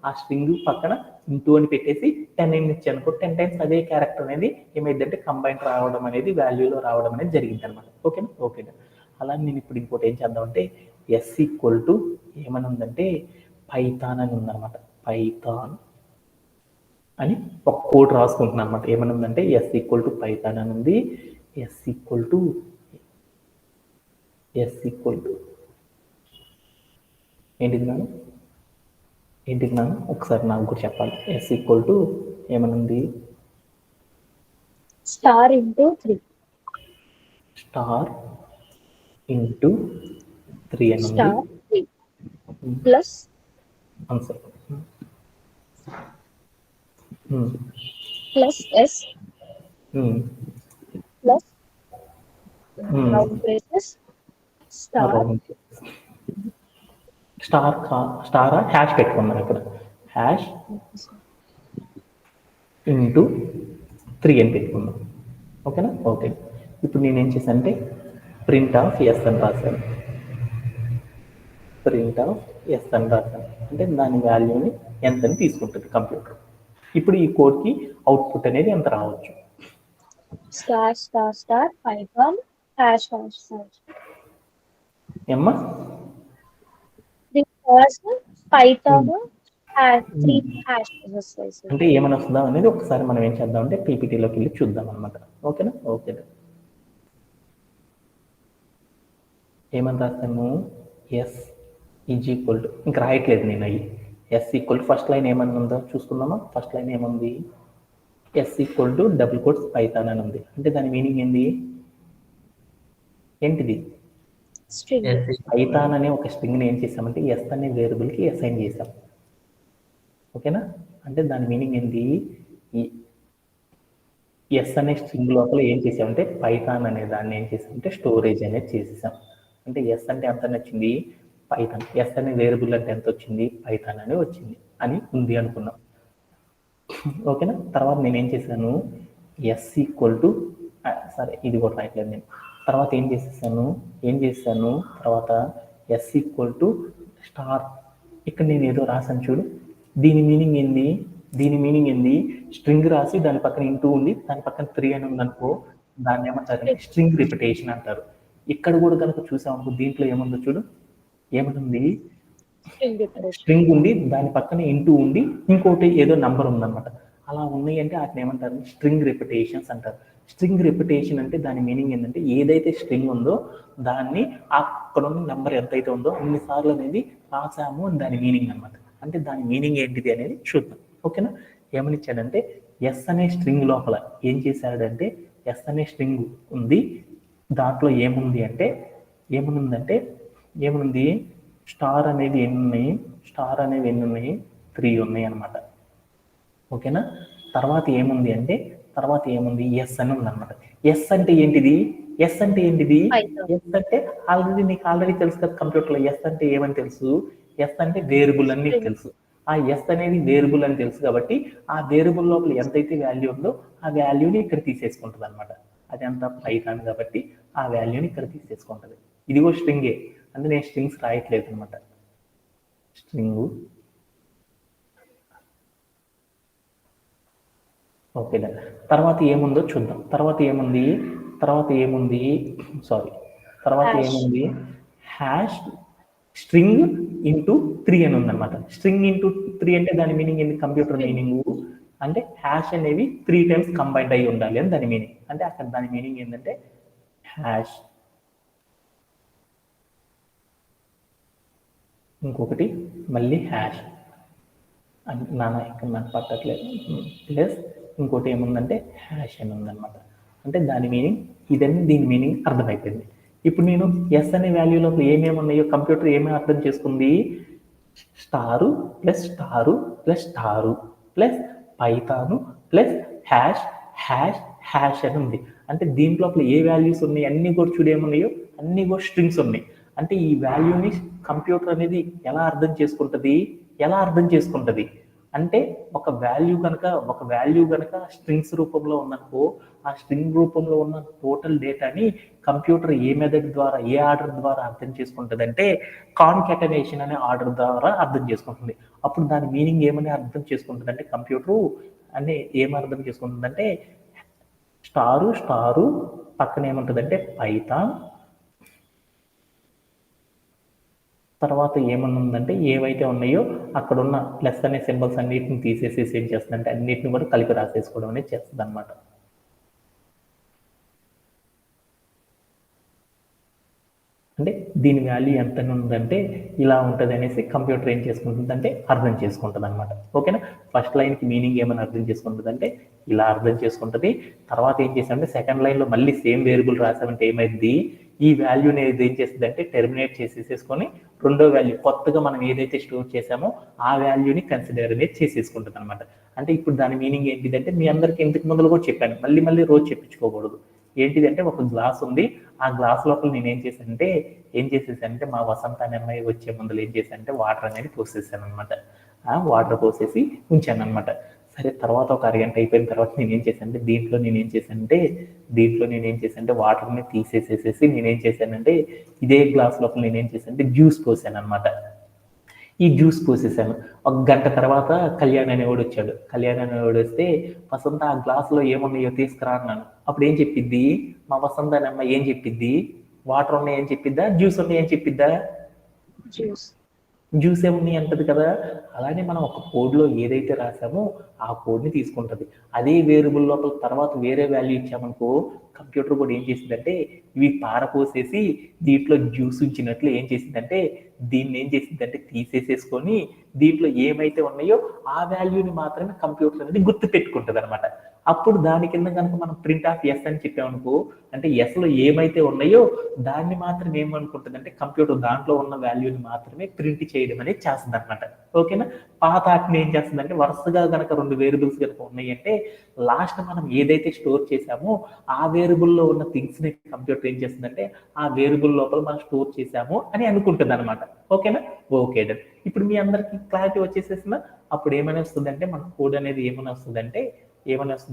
Speaker 1: ఆ స్ట్రింగ్ పక్కన ఇంటూ అని పెట్టేసి 10 అని ఇచ్చాను. 10 టైమ్స్ అదే క్యారెక్టర్ అనేది ఏమైందంటే కంబైన్ రావడం అనేది వాల్యూలో రావడం అనేది జరిగింది అనమాట. ఓకేనా? అలా నేను ఇప్పుడు ఇంకోటి ఏం చేద్దామంటే ఎస్ ఈక్వల్ టు ఏమని ఉందంటే పైథాన్ అని ఉందన్నమాట. పైథాన్ అని ఒక కోడ్ రాసుకుంటున్నాను అనమాట. ఏమని ఉందంటే ఎస్ ఈక్వల్ టు పైథాన్ అని ఉంది. ఎస్ ఈక్వల్ టు ఏంటిది నాన్న ఒకసారి నాకు కూడా చెప్పాలి. ఎస్ ఈక్వల్ టు ఏమనుంది
Speaker 4: స్టార్ ఇంటూ 3
Speaker 1: అని
Speaker 4: స్టార్
Speaker 1: ఉంది.
Speaker 4: 3 plus
Speaker 1: answer
Speaker 4: plus S plus round braces
Speaker 1: star hash పెట్టుకున్నాను ఇక్కడ. హ్యాష్ ఇంటూ 3 అని పెట్టుకున్నాం. ఓకేనా? ఓకే. ఇప్పుడు నేనేం చేశాను అంటే ప్రింట్ ఆఫ్ ఎస్ అని రాశాను. అంటే దాని వాల్యూని ఎంత అని తీసుకుంటుంది కంప్యూటర్. ఇప్పుడు ఈ కోడ్కి అవుట్పుట్ అనేది ఎంత రావచ్చు?
Speaker 4: // python ###.
Speaker 1: ఏమ్మా?
Speaker 4: python 3 hashes వస్తాయి సార్.
Speaker 1: అంటే ఏమైనా వస్తుందా అనేది ఒకసారి మనం ఏం చేద్దామంటే పీపీటీలోకి వెళ్ళి చూద్దాం అనమాట. ఓకేనా? ఓకే. ఏమని రాస్తాము? ఎస్ ఈజ్ ఈక్వల్ టు, ఇంకా రాయట్లేదు నేను అయ్యి. S equal to first line ఏమన్నా ఉందో చూసుకుందామా? ఫస్ట్ లైన్ ఏముంది? S equal to double quotes Python అని ఉంది. అంటే దాని మీనింగ్ ఏంది? ఏంటిది?
Speaker 4: స్ట్రింగ్.
Speaker 1: పైథాన్ అనే ఒక స్ట్రింగ్ని ఏం చేసామంటే ఎస్ అనే వేరియబుల్కి అసైన్ చేసాం. ఓకేనా? అంటే దాని మీనింగ్ ఏంటి? ఈ ఎస్ అనే స్ట్రింగ్ లోపల ఏం చేసామంటే పైథాన్ అనే దాన్ని ఏం చేసామంటే స్టోరేజ్ అనేది చేసేసాం. అంటే ఎస్ అంటే ఎంత వచ్చింది? పైథాన్. ఎస్ అనే వేరియబుల్ అంటే ఎంత వచ్చింది? పైథాన్ అని వచ్చింది అని ఉంది అనుకున్నాం. ఓకేనా? తర్వాత నేను ఏం చేశాను? ఎస్ ఈక్వల్ టు, సరే ఇది కూడా రాయట్లేదు నేను. తర్వాత ఏం చేశాను? తర్వాత ఎస్ ఈక్వల్ టు స్టార్. ఇక్కడ నేను ఏదో రాసాను చూడు. దీని మీనింగ్ ఏంది? స్ట్రింగ్ రాసి దాని పక్కన ఇంటూ ఉంది, దాని పక్కన 3 అని ఉందనుకో, దాన్ని ఏమంటారు? స్ట్రింగ్ రిపిటేషన్ అంటారు. ఇక్కడ కూడా కనుక చూసామనుకో, దీంట్లో ఏముందో చూడు. ఏముంది? స్ట్రింగ్ ఉంది, దాని పక్కన ఇంటూ ఉండి ఇంకోటి ఏదో నంబర్ ఉందన్నమాట. అలా ఉన్నాయి అంటే వాటిని ఏమంటారు? స్ట్రింగ్ రిపిటేషన్స్ అంటారు. స్ట్రింగ్ రిపిటేషన్ అంటే దాని మీనింగ్ ఏంటంటే ఏదైతే స్ట్రింగ్ ఉందో దాన్ని అక్కడ ఉన్న నెంబర్ ఎంతైతే ఉందో అన్నిసార్లు అనేది రాసాము అని దాని మీనింగ్ అనమాట. అంటే దాని మీనింగ్ ఏంటిది అనేది చూద్దాం. ఓకేనా? ఏమని ఇచ్చాడంటే ఎస్ అనే స్ట్రింగ్ లోపల ఏం చేశాడంటే ఎస్ అనే స్ట్రింగ్ ఉంది, దాంట్లో ఏముంది అంటే స్టార్ అనేవి ఎన్ని ఉన్నాయి? 3 ఉన్నాయి అనమాట. ఓకేనా? తర్వాత ఏముంది? ఎస్ అని ఉందన్నమాట. ఎస్ అంటే ఏంటిది? ఎస్ అంటే ఆల్రెడీ తెలుసు కదా కంప్యూటర్లో. ఎస్ అంటే ఏమని తెలుసు? ఎస్ అంటే వేరియబుల్ అని నీకు తెలుసు. ఆ ఎస్ అనేది వేరియబుల్ అని తెలుసు కాబట్టి ఆ వేరియబుల్ లోపల ఎంతైతే వాల్యూ ఉందో ఆ వాల్యూని ఇక్కడ తీసేసుకుంటుంది అనమాట. అది అంత పైథాన్ కాబట్టి ఆ వాల్యూని ఇక్కడ తీసేసుకుంటుంది. ఇదిగో స్ట్రింగే, అంటే నేను స్ట్రింగ్స్ రాయట్లేదు అనమాట. స్ట్రింగ్. ఓకే. తర్వాత ఏముందో చూద్దాం. తర్వాత ఏముంది? హ్యాష్ స్ట్రింగ్ ఇంటూ 3 అని ఉందన్నమాట. స్ట్రింగ్ ఇంటూ 3 అంటే దాని మీనింగ్ ఏంటి? కంప్యూటర్ మీనింగ్ అంటే హ్యాష్ అనేవి 3 టైమ్స్ కంబైన్డ్ అయి ఉండాలి అని దాని మీనింగ్. అంటే అక్కడ దాని మీనింగ్ ఏంటంటే హ్యాష్, ఇంకొకటి మళ్ళీ హ్యాష్ ఇక్కడ నాకు పట్టట్లేదు, ప్లస్ ఇంకోటి ఏముందంటే హ్యాష్ అని ఉందన్నమాట. అంటే దాని మీనింగ్ ఇదని, దీని మీనింగ్ అర్థమైపోయింది. ఇప్పుడు నేను ఎస్ అనే వాల్యూలో ఏమేమి ఉన్నాయో కంప్యూటర్ ఏమేమి అర్థం చేసుకుంది? Star plus star plus star plus Python plus hash hash hash అని ఉంది. అంటే దీంట్లో ఏ వాల్యూస్ ఉన్నాయి? అన్ని కూడా చూడు ఏమున్నాయో, అన్ని కూడా స్ట్రింగ్స్ ఉన్నాయి. అంటే ఈ వాల్యూని కంప్యూటర్ అనేది ఎలా అర్థం చేసుకుంటుంది అంటే ఒక వాల్యూ కనుక స్ట్రింగ్స్ రూపంలో ఉందనుకో, ఆ స్ట్రింగ్ రూపంలో ఉన్న టోటల్ డేటాని కంప్యూటర్ ఏ మెథడ్ ద్వారా, ఏ ఆర్డర్ ద్వారా అర్థం చేసుకుంటుంది అంటే కాన్కాటనేషన్ అనే ఆర్డర్ ద్వారా అర్థం చేసుకుంటుంది. అప్పుడు దాని మీనింగ్ ఏమని అర్థం చేసుకుంటుంది అంటే కంప్యూటర్ అంటే ఏమర్థం చేసుకుంటుందంటే స్టారు పక్కన ఏముంటుందంటే పైథాన్, తర్వాత ఏమనుందంటే ఏవైతే ఉన్నాయో అక్కడ ఉన్న ప్లస్ అనే సింబల్స్ అన్నిటిని తీసేసి ఏం చేస్తుందంటే అన్నిటిని కూడా కలిపి రాసేసుకోవడం అనేది చేస్తుంది అనమాట. అంటే దీని వాల్యూ ఎంత ఉందంటే ఇలా ఉంటుంది అనేసి కంప్యూటర్ ఏం చేసుకుంటుందంటే అర్థం చేసుకుంటుంది అనమాట. ఓకేనా? ఫస్ట్ లైన్కి మీనింగ్ ఏమని అర్థం చేసుకుంటుందంటే ఇలా అర్థం చేసుకుంటుంది. తర్వాత ఏం చేసామంటే సెకండ్ లైన్లో మళ్ళీ సేమ్ వేరియబుల్ రాసామంటే ఏమైంది? ఈ వాల్యూని ఏం చేస్తుంది అంటే టెర్మినేట్ చేసేసుకొని రెండో వాల్యూ కొత్తగా మనం ఏదైతే స్టోర్ చేసామో ఆ వాల్యూని కన్సిడర్ అనేది చేసేసుకుంటుంది అనమాట. అంటే ఇప్పుడు దాని మీనింగ్ ఏంటిదంటే మీ అందరికి ఇంతకు ముందు కూడా చెప్పాను, మళ్ళీ రోజు చెప్పించుకోకూడదు. ఏంటిదంటే ఒక గ్లాస్ ఉంది, ఆ గ్లాస్ లోపల నేను ఏం చేసేసానంటే మా వసంత అనే అమ్మాయి వచ్చే ముందు ఏం చేశానంటే వాటర్ అనేది పోసేసాను అనమాట. వాటర్ పోసేసి ఉంచాను అనమాట. సరే, తర్వాత ఒక అరగంట అయిపోయిన తర్వాత దీంట్లో నేను ఏం చేశానంటే వాటర్ని తీసేసేసి ఇదే గ్లాస్ లోపల జ్యూస్ పోసాను అనమాట. ఈ జ్యూస్ పోసేసాను. ఒక గంట తర్వాత కళ్యాణ్ అనేవాడు వచ్చాడు. కళ్యాణ్ అనేవాడు వస్తే, వసంత ఆ గ్లాసులో ఏమున్నాయో తీసుకురా అన్నాను. అప్పుడు ఏం చెప్పిద్ది మా వసంత అనే అమ్మాయి? ఏం చెప్పిద్ది? వాటర్ ఉన్నాయని చెప్పిద్దా, జ్యూస్ ఉన్నాయని చెప్పిద్దా?
Speaker 4: జ్యూస్.
Speaker 1: జ్యూస్ ఏమున్నాయి అంటది కదా. అలానే మనం ఒక కోడ్లో ఏదైతే రాసామో ఆ కోడ్ని తీసుకుంటుంది. అదే వేరియబుల్ లోపల తర్వాత వేరే వాల్యూ ఇచ్చామనుకో, కంప్యూటర్ కూడా ఏం చేసిందంటే ఇవి పారపోసేసి దీంట్లో జ్యూస్ ఉంచినట్లు ఏం చేసిందంటే దీన్ని ఏం చేసిందంటే తీసేసేసుకొని దీంట్లో ఏమైతే ఉన్నాయో ఆ వాల్యూని మాత్రమే కంప్యూటర్ అనేది గుర్తు పెట్టుకుంటుంది అనమాట. అప్పుడు దాని కింద కనుక మనం ప్రింట్ ఆఫ్ ఎస్ అని చెప్పామనుకో, అంటే ఎస్లో ఏమైతే ఉన్నాయో దాన్ని మాత్రం ఏమనుకుంటుంది అంటే కంప్యూటర్ దాంట్లో ఉన్న వాల్యూని మాత్రమే ప్రింట్ చేయడం అనేది చేస్తుంది అనమాట. ఓకేనా? పాత ఆజ్ఞ ఏం చేస్తుంది అంటే వరుసగా కనుక 2 వేరియబుల్స్ కనుక ఉన్నాయి అంటే లాస్ట్ మనం ఏదైతే స్టోర్ చేసామో ఆ వేరియబుల్లో ఉన్న థింగ్స్ ని కంప్యూటర్ ఏం చేస్తుందంటే ఆ వేరియబుల్ లోపల మనం స్టోర్ చేసాము అని అనుకుంటుంది అనమాట. ఓకేనా? Okay done. ఇప్పుడు మీ అందరికి క్లారిటీ వచ్చేసేసిన అప్పుడు ఏమైనా వస్తుంది అంటే మన కోడ్ అనేది ఏమైనా వస్తుంది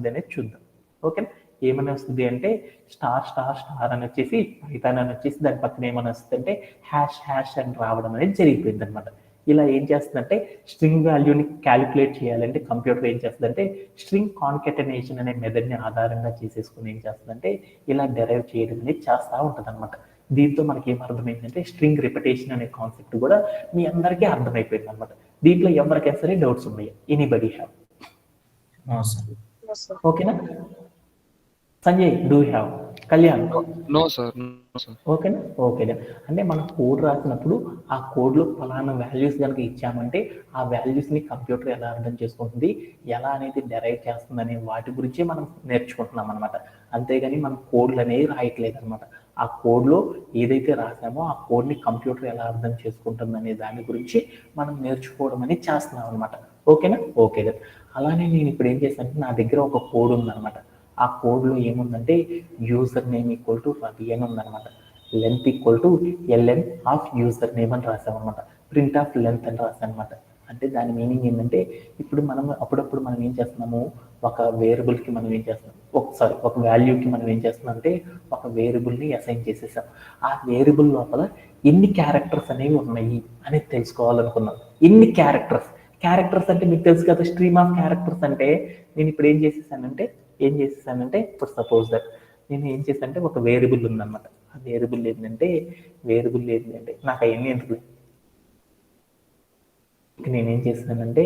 Speaker 1: అనేది చూద్దాం. ఓకేనా? ఏమని వస్తుంది అంటే స్టార్ స్టార్ స్టార్ అని వచ్చేసి పైథాన్ అని వచ్చేసి దాని పక్కన ఏమని వస్తుంది అంటే హ్యాష్ హ్యాష్ అని రావడం అనేది జరిగిపోయింది అనమాట. ఇలా ఏం చేస్తుందంటే స్ట్రింగ్ వాల్యూని క్యాలిక్యులేట్ చేయాలంటే కంప్యూటర్ ఏం చేస్తుందంటే స్ట్రింగ్ కాన్కెటనేషన్ అనే మెథడ్ని ఆధారంగా చేసేసుకుని ఏం చేస్తుందంటే ఇలా డెరైవ్ చేయడం అనేది చేస్తూ ఉంటుంది అనమాట. దీంతో మనకి ఏం అర్థమైందంటే స్ట్రింగ్ రిపిటేషన్ అనే కాన్సెప్ట్ కూడా మీ అందరికీ అర్థమైపోయింది అనమాట. దీంట్లో ఎవరికైనా సరే డౌట్స్ ఉన్నాయి? Anybody have? ఓకేనా? Sanjay, do have? Kalyan?
Speaker 3: No sir.
Speaker 1: ఓకేనా? ఓకే. అంటే మనం కోడ్ రాసినప్పుడు ఆ కోడ్లో ఫలానా వాల్యూస్ కనుక ఇచ్చామంటే ఆ వాల్యూస్ని కంప్యూటర్ ఎలా అర్థం చేసుకుంటుంది, ఎలా అనేది డెరైవ్ చేస్తుంది అనే వాటి గురించే మనం నేర్చుకుంటున్నాం అనమాట. అంతేగాని మనం కోడ్లు అనేవి రాయట్లేదు అనమాట. ఆ కోడ్లో ఏదైతే రాసామో ఆ కోడ్ని కంప్యూటర్ ఎలా అర్థం చేసుకుంటుంది అనే దాని గురించి మనం నేర్చుకోవడం అనేది చేస్తున్నాం అనమాట. ఓకేనా? ఓకే. అలానే నేను ఇప్పుడు ఏం చేశానంటే నా దగ్గర ఒక కోడ్ ఉందన్నమాట. ఆ కోడ్లో ఏముందంటే user name equal to Ravi అని ఉందన్నమాట. Length equal to L N of user name అని రాసామన్నమాట. ప్రింట్ ఆఫ్ లెంత్ అని రాసామన్నమాట. అంటే దాని మీనింగ్ ఏంటంటే ఇప్పుడు మనం అప్పుడప్పుడు మనం ఏం చేస్తున్నాము, ఒక వేరియబుల్కి మనం ఏం చేస్తున్నాం, ఒక వాల్యూకి మనం ఏం చేస్తున్నాం అంటే ఒక వేరియబుల్ని అసైన్ చేసేసాం. ఆ వేరియబుల్ లోపల ఎన్ని క్యారెక్టర్స్ అనేవి ఉన్నాయి అనేది తెలుసుకోవాలనుకున్నాం. ఎన్ని క్యారెక్టర్స్ అంటే మీకు తెలుసు కదా, స్ట్రీమ్ ఆఫ్ క్యారెక్టర్స్ అంటే నేను ఇప్పుడు ఏం చేసేసానంటే ఇప్పుడు సపోజ్ దట్ నేను ఏం చేశానంటే ఒక వేరియబుల్ ఉందన్నమాట. ఆ వేరియబుల్ ఏంటంటే నాకు అవన్నీ ఎందుకు, నేనేం చేశానంటే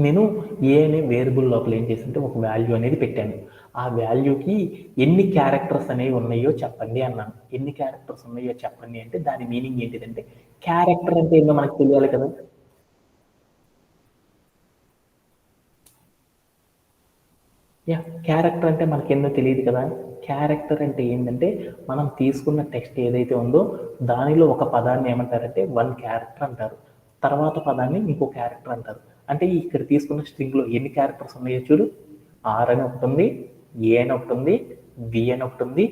Speaker 1: నేను ఏ అనే వేరియబుల్ లోపల ఏం చేస్తుంటే ఒక వాల్యూ అనేది పెట్టాను. ఆ వాల్యూకి ఎన్ని క్యారెక్టర్స్ అనేవి ఉన్నాయో చెప్పండి అన్నాను. ఎన్ని క్యారెక్టర్స్ ఉన్నాయో చెప్పండి అంటే దాని మీనింగ్ ఏంటిదంటే క్యారెక్టర్ అంటే ఏంటో మనకు తెలియాలి కదా. క్యారెక్టర్ అంటే మనకేందో తెలియదు కదా. క్యారెక్టర్ అంటే ఏంటంటే మనం తీసుకున్న టెక్స్ట్ ఏదైతే ఉందో దానిలో ఒక పదాన్ని ఏమంటారంటే వన్ క్యారెక్టర్ అంటారు, తర్వాత పదాన్ని ఇంకో క్యారెక్టర్ అంటారు. అంటే ఇక్కడ తీసుకున్న స్ట్రింగ్లో ఎన్ని క్యారెక్టర్స్ ఉన్నాయో చూడు. ఆర్ అని ఒకటి ఉంది, ఏ అని ఒకటి ఉంది, వి అని ఒకటి ఉంది,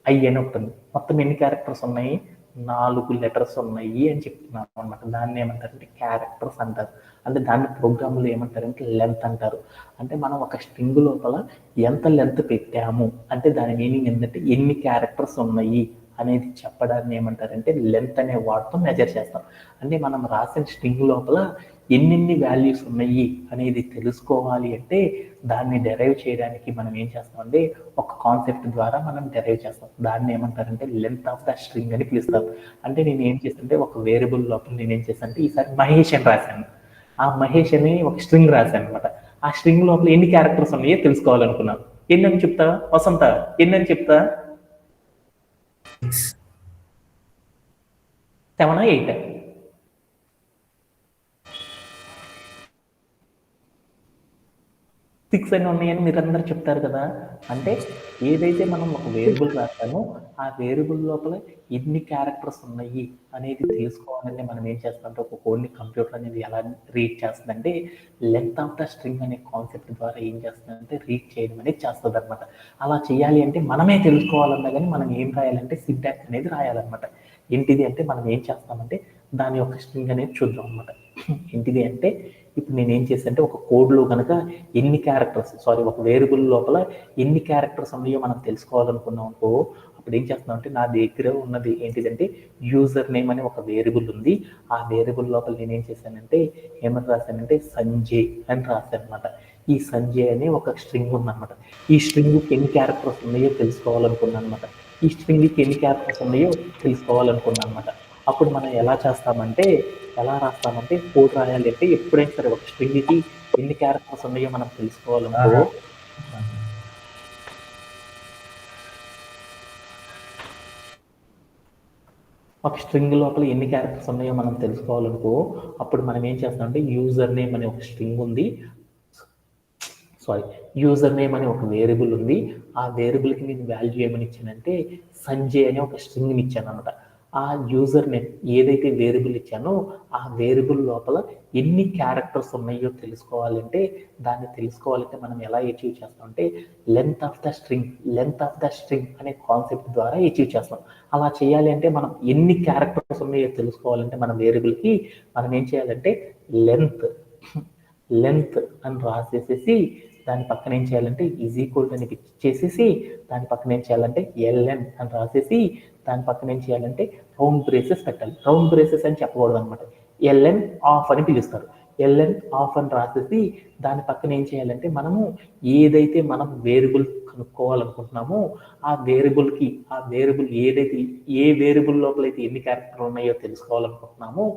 Speaker 1: ఐ అని ఒకటి ఉంది. మొత్తం ఎన్ని క్యారెక్టర్స్ ఉన్నాయి? 4 లెటర్స్ ఉన్నాయి అని చెప్తున్నాను అనమాట. దాన్ని ఏమంటారంటే క్యారెక్టర్స్ అంటారు. అంటే దాన్ని ప్రోగ్రామ్లో ఏమంటారంటే లెంత్ అంటారు. అంటే మనం ఒక స్ట్రింగ్ లోపల ఎంత లెంత్ పెట్టాము అంటే దాని మీనింగ్ ఏంటంటే ఎన్ని క్యారెక్టర్స్ ఉన్నాయి అనేది చెప్పడాన్ని ఏమంటారంటే లెంత్ అనే వాటితో మెజర్ చేస్తాం. అంటే మనం రాసిన స్ట్రింగ్ లోపల ఎన్నెన్ని వాల్యూస్ ఉన్నాయి అనేది తెలుసుకోవాలి అంటే దాన్ని డెరైవ్ చేయడానికి మనం ఏం చేస్తామంటే ఒక కాన్సెప్ట్ ద్వారా మనం డెరైవ్ చేస్తాం. దాన్ని ఏమంటారంటే లెంత్ ఆఫ్ ద స్ట్రింగ్ అని పిలుస్తాం. అంటే నేను ఏం చేస్తుంటే ఒక వేరియబుల్ లోపల నేను ఏం చేస్తానంటే ఈసారి మహేష్ అని రాశాను. ఆ మహేష్ అని ఒక స్ట్రింగ్ రాశాను అనమాట. ఆ స్ట్రింగ్ లోపల ఎన్ని క్యారెక్టర్స్ ఉన్నాయో తెలుసుకోవాలనుకున్నాను. ఎన్నని చెప్తా వసంత? ఎన్నని చెప్తా? 7 8? 6 అని ఉన్నాయని మీరు అందరు చెప్తారు కదా. అంటే ఏదైతే మనం ఒక వేరియబుల్ రాస్తామో ఆ వేరియబుల్ లోపల ఎన్ని క్యారెక్టర్స్ ఉన్నాయి అనేది తెలుసుకోవాలంటే మనం ఏం చేస్తామంటే ఒక కోడ్ని కంప్యూటర్ అనేది ఎలా రీడ్ చేస్తుందంటే లెంత్ ఆఫ్ ద స్ట్రింగ్ అనే కాన్సెప్ట్ ద్వారా ఏం చేస్తుందంటే రీడ్ చేయడం అనేది చేస్తుంది అనమాట. అలా చేయాలి అంటే మనమే తెలుసుకోవాలన్నా కానీ మనం ఏం రాయాలంటే సింటాక్స్ అనేది రాయాలన్నమాట. ఏంటిది అంటే మనం ఏం చేస్తామంటే దాని యొక్క స్ట్రింగ్ అనేది చూద్దాం అనమాట. ఏంటిది అంటే ఇప్పుడు నేను ఏం చేస్తానంటే ఒక కోడ్లో కనుక ఎన్ని క్యారెక్టర్స్ ఒక వేరియబుల్ లోపల ఎన్ని క్యారెక్టర్స్ ఉన్నాయో మనం తెలుసుకోవాలనుకున్నాం అనుకో, అప్పుడు ఏం చేస్తున్నాం అంటే నా దగ్గర ఉన్నది ఏంటిదంటే యూజర్ నేమ్ అనే ఒక వేరియబుల్ ఉంది. ఆ వేరియబుల్ లోపల నేను ఏం చేశానంటే ఏమని రాశానంటే సంజయ్ అని రాశాను అనమాట. ఈ సంజయ్ అనే ఒక స్ట్రింగ్ ఉందన్నమాట. ఈ స్ట్రింగ్కి ఎన్ని క్యారెక్టర్స్ ఉన్నాయో తెలుసుకోవాలనుకున్నాను అనమాట. ఈ స్ట్రింగ్కి ఎన్ని క్యారెక్టర్స్ ఉన్నాయో తెలుసుకోవాలనుకున్నాను అనమాట. అప్పుడు మనం ఎలా రాస్తామంటే కోడ్ రాయాలి అంటే ఎప్పుడైనా సరే ఒక స్ట్రింగ్కి ఎన్ని క్యారెక్టర్స్ ఉన్నాయో మనం తెలుసుకోవాలనుకో ఒక స్ట్రింగ్ లోపల ఎన్ని క్యారెక్టర్స్ ఉన్నాయో మనం తెలుసుకోవాలనుకో అప్పుడు మనం ఏం చేస్తామంటే యూజర్ నేమ్ అనే ఒక స్ట్రింగ్ ఉంది, యూజర్ నేమ్ అనే ఒక వేరియబుల్ ఉంది. ఆ వేరియబుల్కి నేను వాల్యూ ఏమని ఇచ్చానంటే సంజయ్ అనే ఒక స్ట్రింగ్ని ఇచ్చాను అనమాట. ఆ యూజర్ నేమ్ ఏదైతే వేరియబుల్ ఇచ్చానో ఆ వేరియబుల్ లోపల ఎన్ని క్యారెక్టర్స్ ఉన్నాయో తెలుసుకోవాలంటే మనం ఎలా అచీవ్ చేస్తామంటే లెంత్ ఆఫ్ ద స్ట్రింగ్ అనే కాన్సెప్ట్ ద్వారా అచీవ్ చేస్తాం. అలా చేయాలి అంటే మనం ఎన్ని క్యారెక్టర్స్ ఉన్నాయో తెలుసుకోవాలంటే మన వేరియబుల్కి మనం ఏం చేయాలంటే లెంత్ అని రాసేసేసి దాని పక్కన ఏం చేయాలంటే ఈజ్ ఈక్వల్ అని ఇచ్చేసేసి దాని పక్కన ఏం చేయాలంటే ఎల్ఎన్ అని రాసేసి దాని పక్కన ఏం చేయాలంటే రౌండ్ బ్రేసెస్ పెట్టాలి. రౌండ్ బ్రేసెస్ అని చెప్పకూడదు అనమాట, ఎల్ఎన్ ఆఫ్ అని పిలుస్తారు. ఎల్ఎన్ ఆఫ్ అని రాసేసి దాని పక్కన ఏం చేయాలంటే మనము ఏదైతే మనం వేరియబుల్ కనుక్కోవాలనుకుంటున్నామో ఆ వేరియబుల్ ఏదైతే ఏ వేరియబుల్ లోపల అయితే ఎన్ని క్యారెక్టర్లు ఉన్నాయో తెలుసుకోవాలనుకుంటున్నామో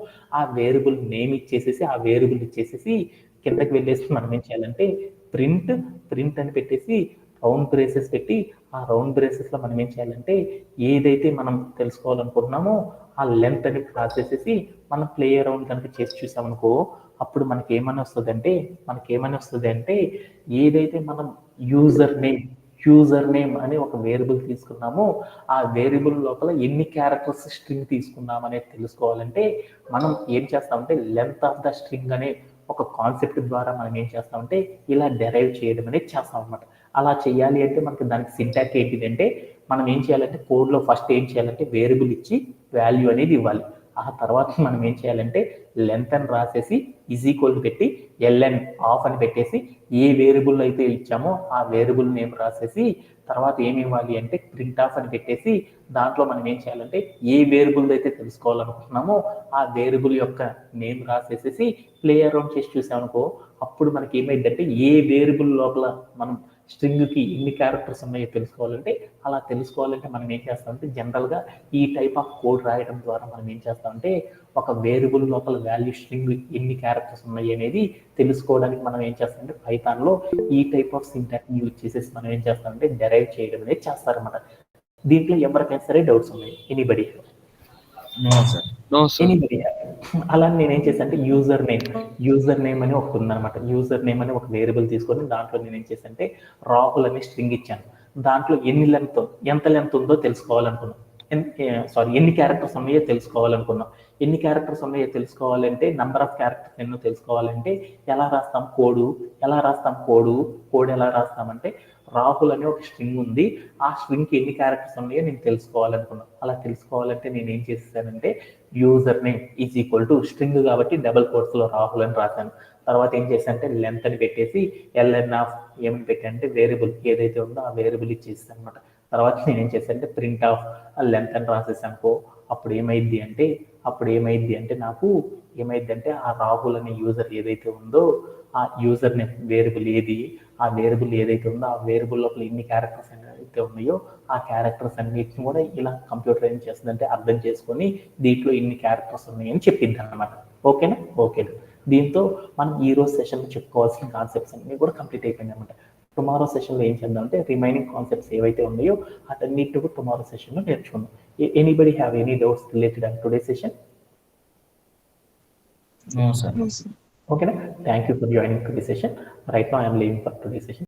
Speaker 1: ఆ వేరియబుల్ నేమ్ ఇచ్చేసేసి ఆ వేరియబుల్ ఇచ్చేసేసి కిందకి వెళ్ళేసి మనం ఏం చేయాలంటే ప్రింట్ అని పెట్టేసి రౌండ్ బ్రేసెస్ పెట్టి ఆ రౌండ్ బ్రేసెస్లో మనం ఏం చేయాలంటే ఏదైతే మనం తెలుసుకోవాలనుకుంటున్నామో ఆ లెంత్ అని రాసేసేసి మనం ప్లే అరౌండ్ కనుక చేసి చూసామనుకో అప్పుడు మనకి ఏమని వస్తుంది అంటే ఏదైతే మనం యూజర్ నేమ్ అని ఒక వేరియబుల్ తీసుకున్నామో ఆ వేరియబుల్ లోపల ఎన్ని క్యారెక్టర్స్ స్ట్రింగ్ తీసుకున్నాం అనేది తెలుసుకోవాలంటే మనం ఏం చేస్తామంటే లెంత్ ఆఫ్ ద స్ట్రింగ్ అనే ఒక కాన్సెప్ట్ ద్వారా మనం ఏం చేస్తామంటే ఇలా డెరైవ్ చేయడం అనేది చేస్తాం అనమాట. అలా చేయాలి అంటే మనకి దానికి సింటాక్స్ ఏంటిదంటే మనం ఏం చేయాలంటే కోడ్లో ఫస్ట్ ఏం చేయాలంటే వేరియబుల్ ఇచ్చి వాల్యూ అనేది ఇవ్వాలి. ఆ తర్వాత మనం ఏం చేయాలంటే లెంత్ అని రాసేసి ఈజ్ ఈక్వల్ పెట్టి ఎల్ఎన్ ఆఫ్ అని పెట్టేసి ఏ వేరియబుల్ అయితే ఇచ్చామో ఆ వేరియబుల్ నేమ్ రాసేసి తర్వాత ఏమి ఇవ్వాలి అంటే ప్రింట్ ఆఫ్ అని పెట్టేసి దాంట్లో మనం ఏం చేయాలంటే ఏ వేరియబుల్ అయితే తెలుసుకోవాలనుకుంటున్నామో ఆ వేరియబుల్ యొక్క నేమ్ రాసేసేసి ప్లే అరౌండ్ చేసి చూసామనుకో అప్పుడు మనకి ఏమైందంటే ఏ వేరియబుల్ లోపల మనం స్ట్రింగ్కి ఎన్ని క్యారెక్టర్స్ ఉన్నాయో తెలుసుకోవాలంటే మనం ఏం చేస్తామంటే జనరల్గా ఈ టైప్ ఆఫ్ కోడ్ రాయడం ద్వారా మనం ఏం చేస్తామంటే ఒక వేరియబుల్ లోపల వాల్యూ స్ట్రింగ్ ఎన్ని క్యారెక్టర్స్ ఉన్నాయి అనేది తెలుసుకోవడానికి మనం ఏం చేస్తామంటే పైథాన్లో ఈ టైప్ ఆఫ్ సింటాక్స్ యూజ్ చేసేసి మనం ఏం చేస్తామంటే డెరైవ్ చేయడం అనేది చేస్తారన్నమాట. దీంట్లో ఎవరికైనా సరే డౌట్స్ ఉన్నాయి? ఎనీబడి? ఎనీబడి? అలా నేను ఏం చేశాను అంటే యూజర్ నేమ్ అని ఒకటి ఉందన్నమాట. యూజర్ నేమ్ అని ఒక వేరియబుల్ తీసుకొని దాంట్లో నేను ఏం చేశాను అంటే రాహుల్ అనే స్ట్రింగ్ ఇచ్చాను. దాంట్లో ఎంత లెంత్ ఉందో తెలుసుకోవాలనుకున్నాం. ఎన్ని క్యారెక్టర్స్ ఉన్నాయో తెలుసుకోవాలనుకున్నాం. ఎన్ని క్యారెక్టర్స్ ఉన్నాయో తెలుసుకోవాలంటే నంబర్ ఆఫ్ క్యారెక్టర్స్ ఎన్నో తెలుసుకోవాలంటే ఎలా రాస్తాం కోడ్ ఎలా రాస్తామంటే రాహుల్ అనే ఒక స్ట్రింగ్ ఉంది, ఆ స్ట్రింగ్కి ఎన్ని క్యారెక్టర్స్ ఉన్నాయో నేను తెలుసుకోవాలనుకున్నాను. అలా తెలుసుకోవాలంటే నేను ఏం చేసేసానంటే user name is equal to string కాబట్టి డబుల్ కోట్స్లో రాహుల్ అని రాశాను. తర్వాత ఏం చేశానంటే లెంత్ అని పెట్టేసి ఎల్ఎన్ ఆఫ్ ఏమని పెట్టానంటే వేరియబుల్ ఏదైతే ఉందో ఆ వేరియబుల్ ఇచ్చేసాను అనమాట. తర్వాత నేను ఏం చేశానంటే ప్రింట్ ఆఫ్ లెంత్ అని రాసేసానుకో అప్పుడు ఏమైంది అంటే నాకు ఆ రాహుల్ అనే యూజర్ ఏదైతే ఉందో ఆ యూజర్ నేమ్ వేరియబుల్ ఏదైతే ఉందో ఆ వేరియబుల్ లోపల ఎన్ని క్యారెక్టర్స్ అయితే ఉన్నాయో ఆ క్యారెక్టర్స్ అన్నిటిని కూడా ఇలా కంప్యూటర్ ఏం చేస్తుందంటే అర్థం చేసుకొని దీంట్లో ఇన్ని క్యారెక్టర్స్ ఉన్నాయని చెప్పింది అనమాట. ఓకేనా? దీంతో మనం ఈ రోజు సెషన్లో చెప్పుకోవాల్సిన కాన్సెప్ట్స్ అన్ని కూడా కంప్లీట్ అయిపోయింది అనమాట. టుమారో సెషన్లో ఏం చేద్దామంటే రిమైనింగ్ కాన్సెప్ట్స్ ఏవైతే ఉన్నాయో అటన్నిటిని కూడా టుమారో సెషన్లో నేర్చుకుందాం. Anybody have any doubts related and today session?
Speaker 2: No, sir.
Speaker 1: Okay, thank you for joining today's session. Right now I am leaving for today's session.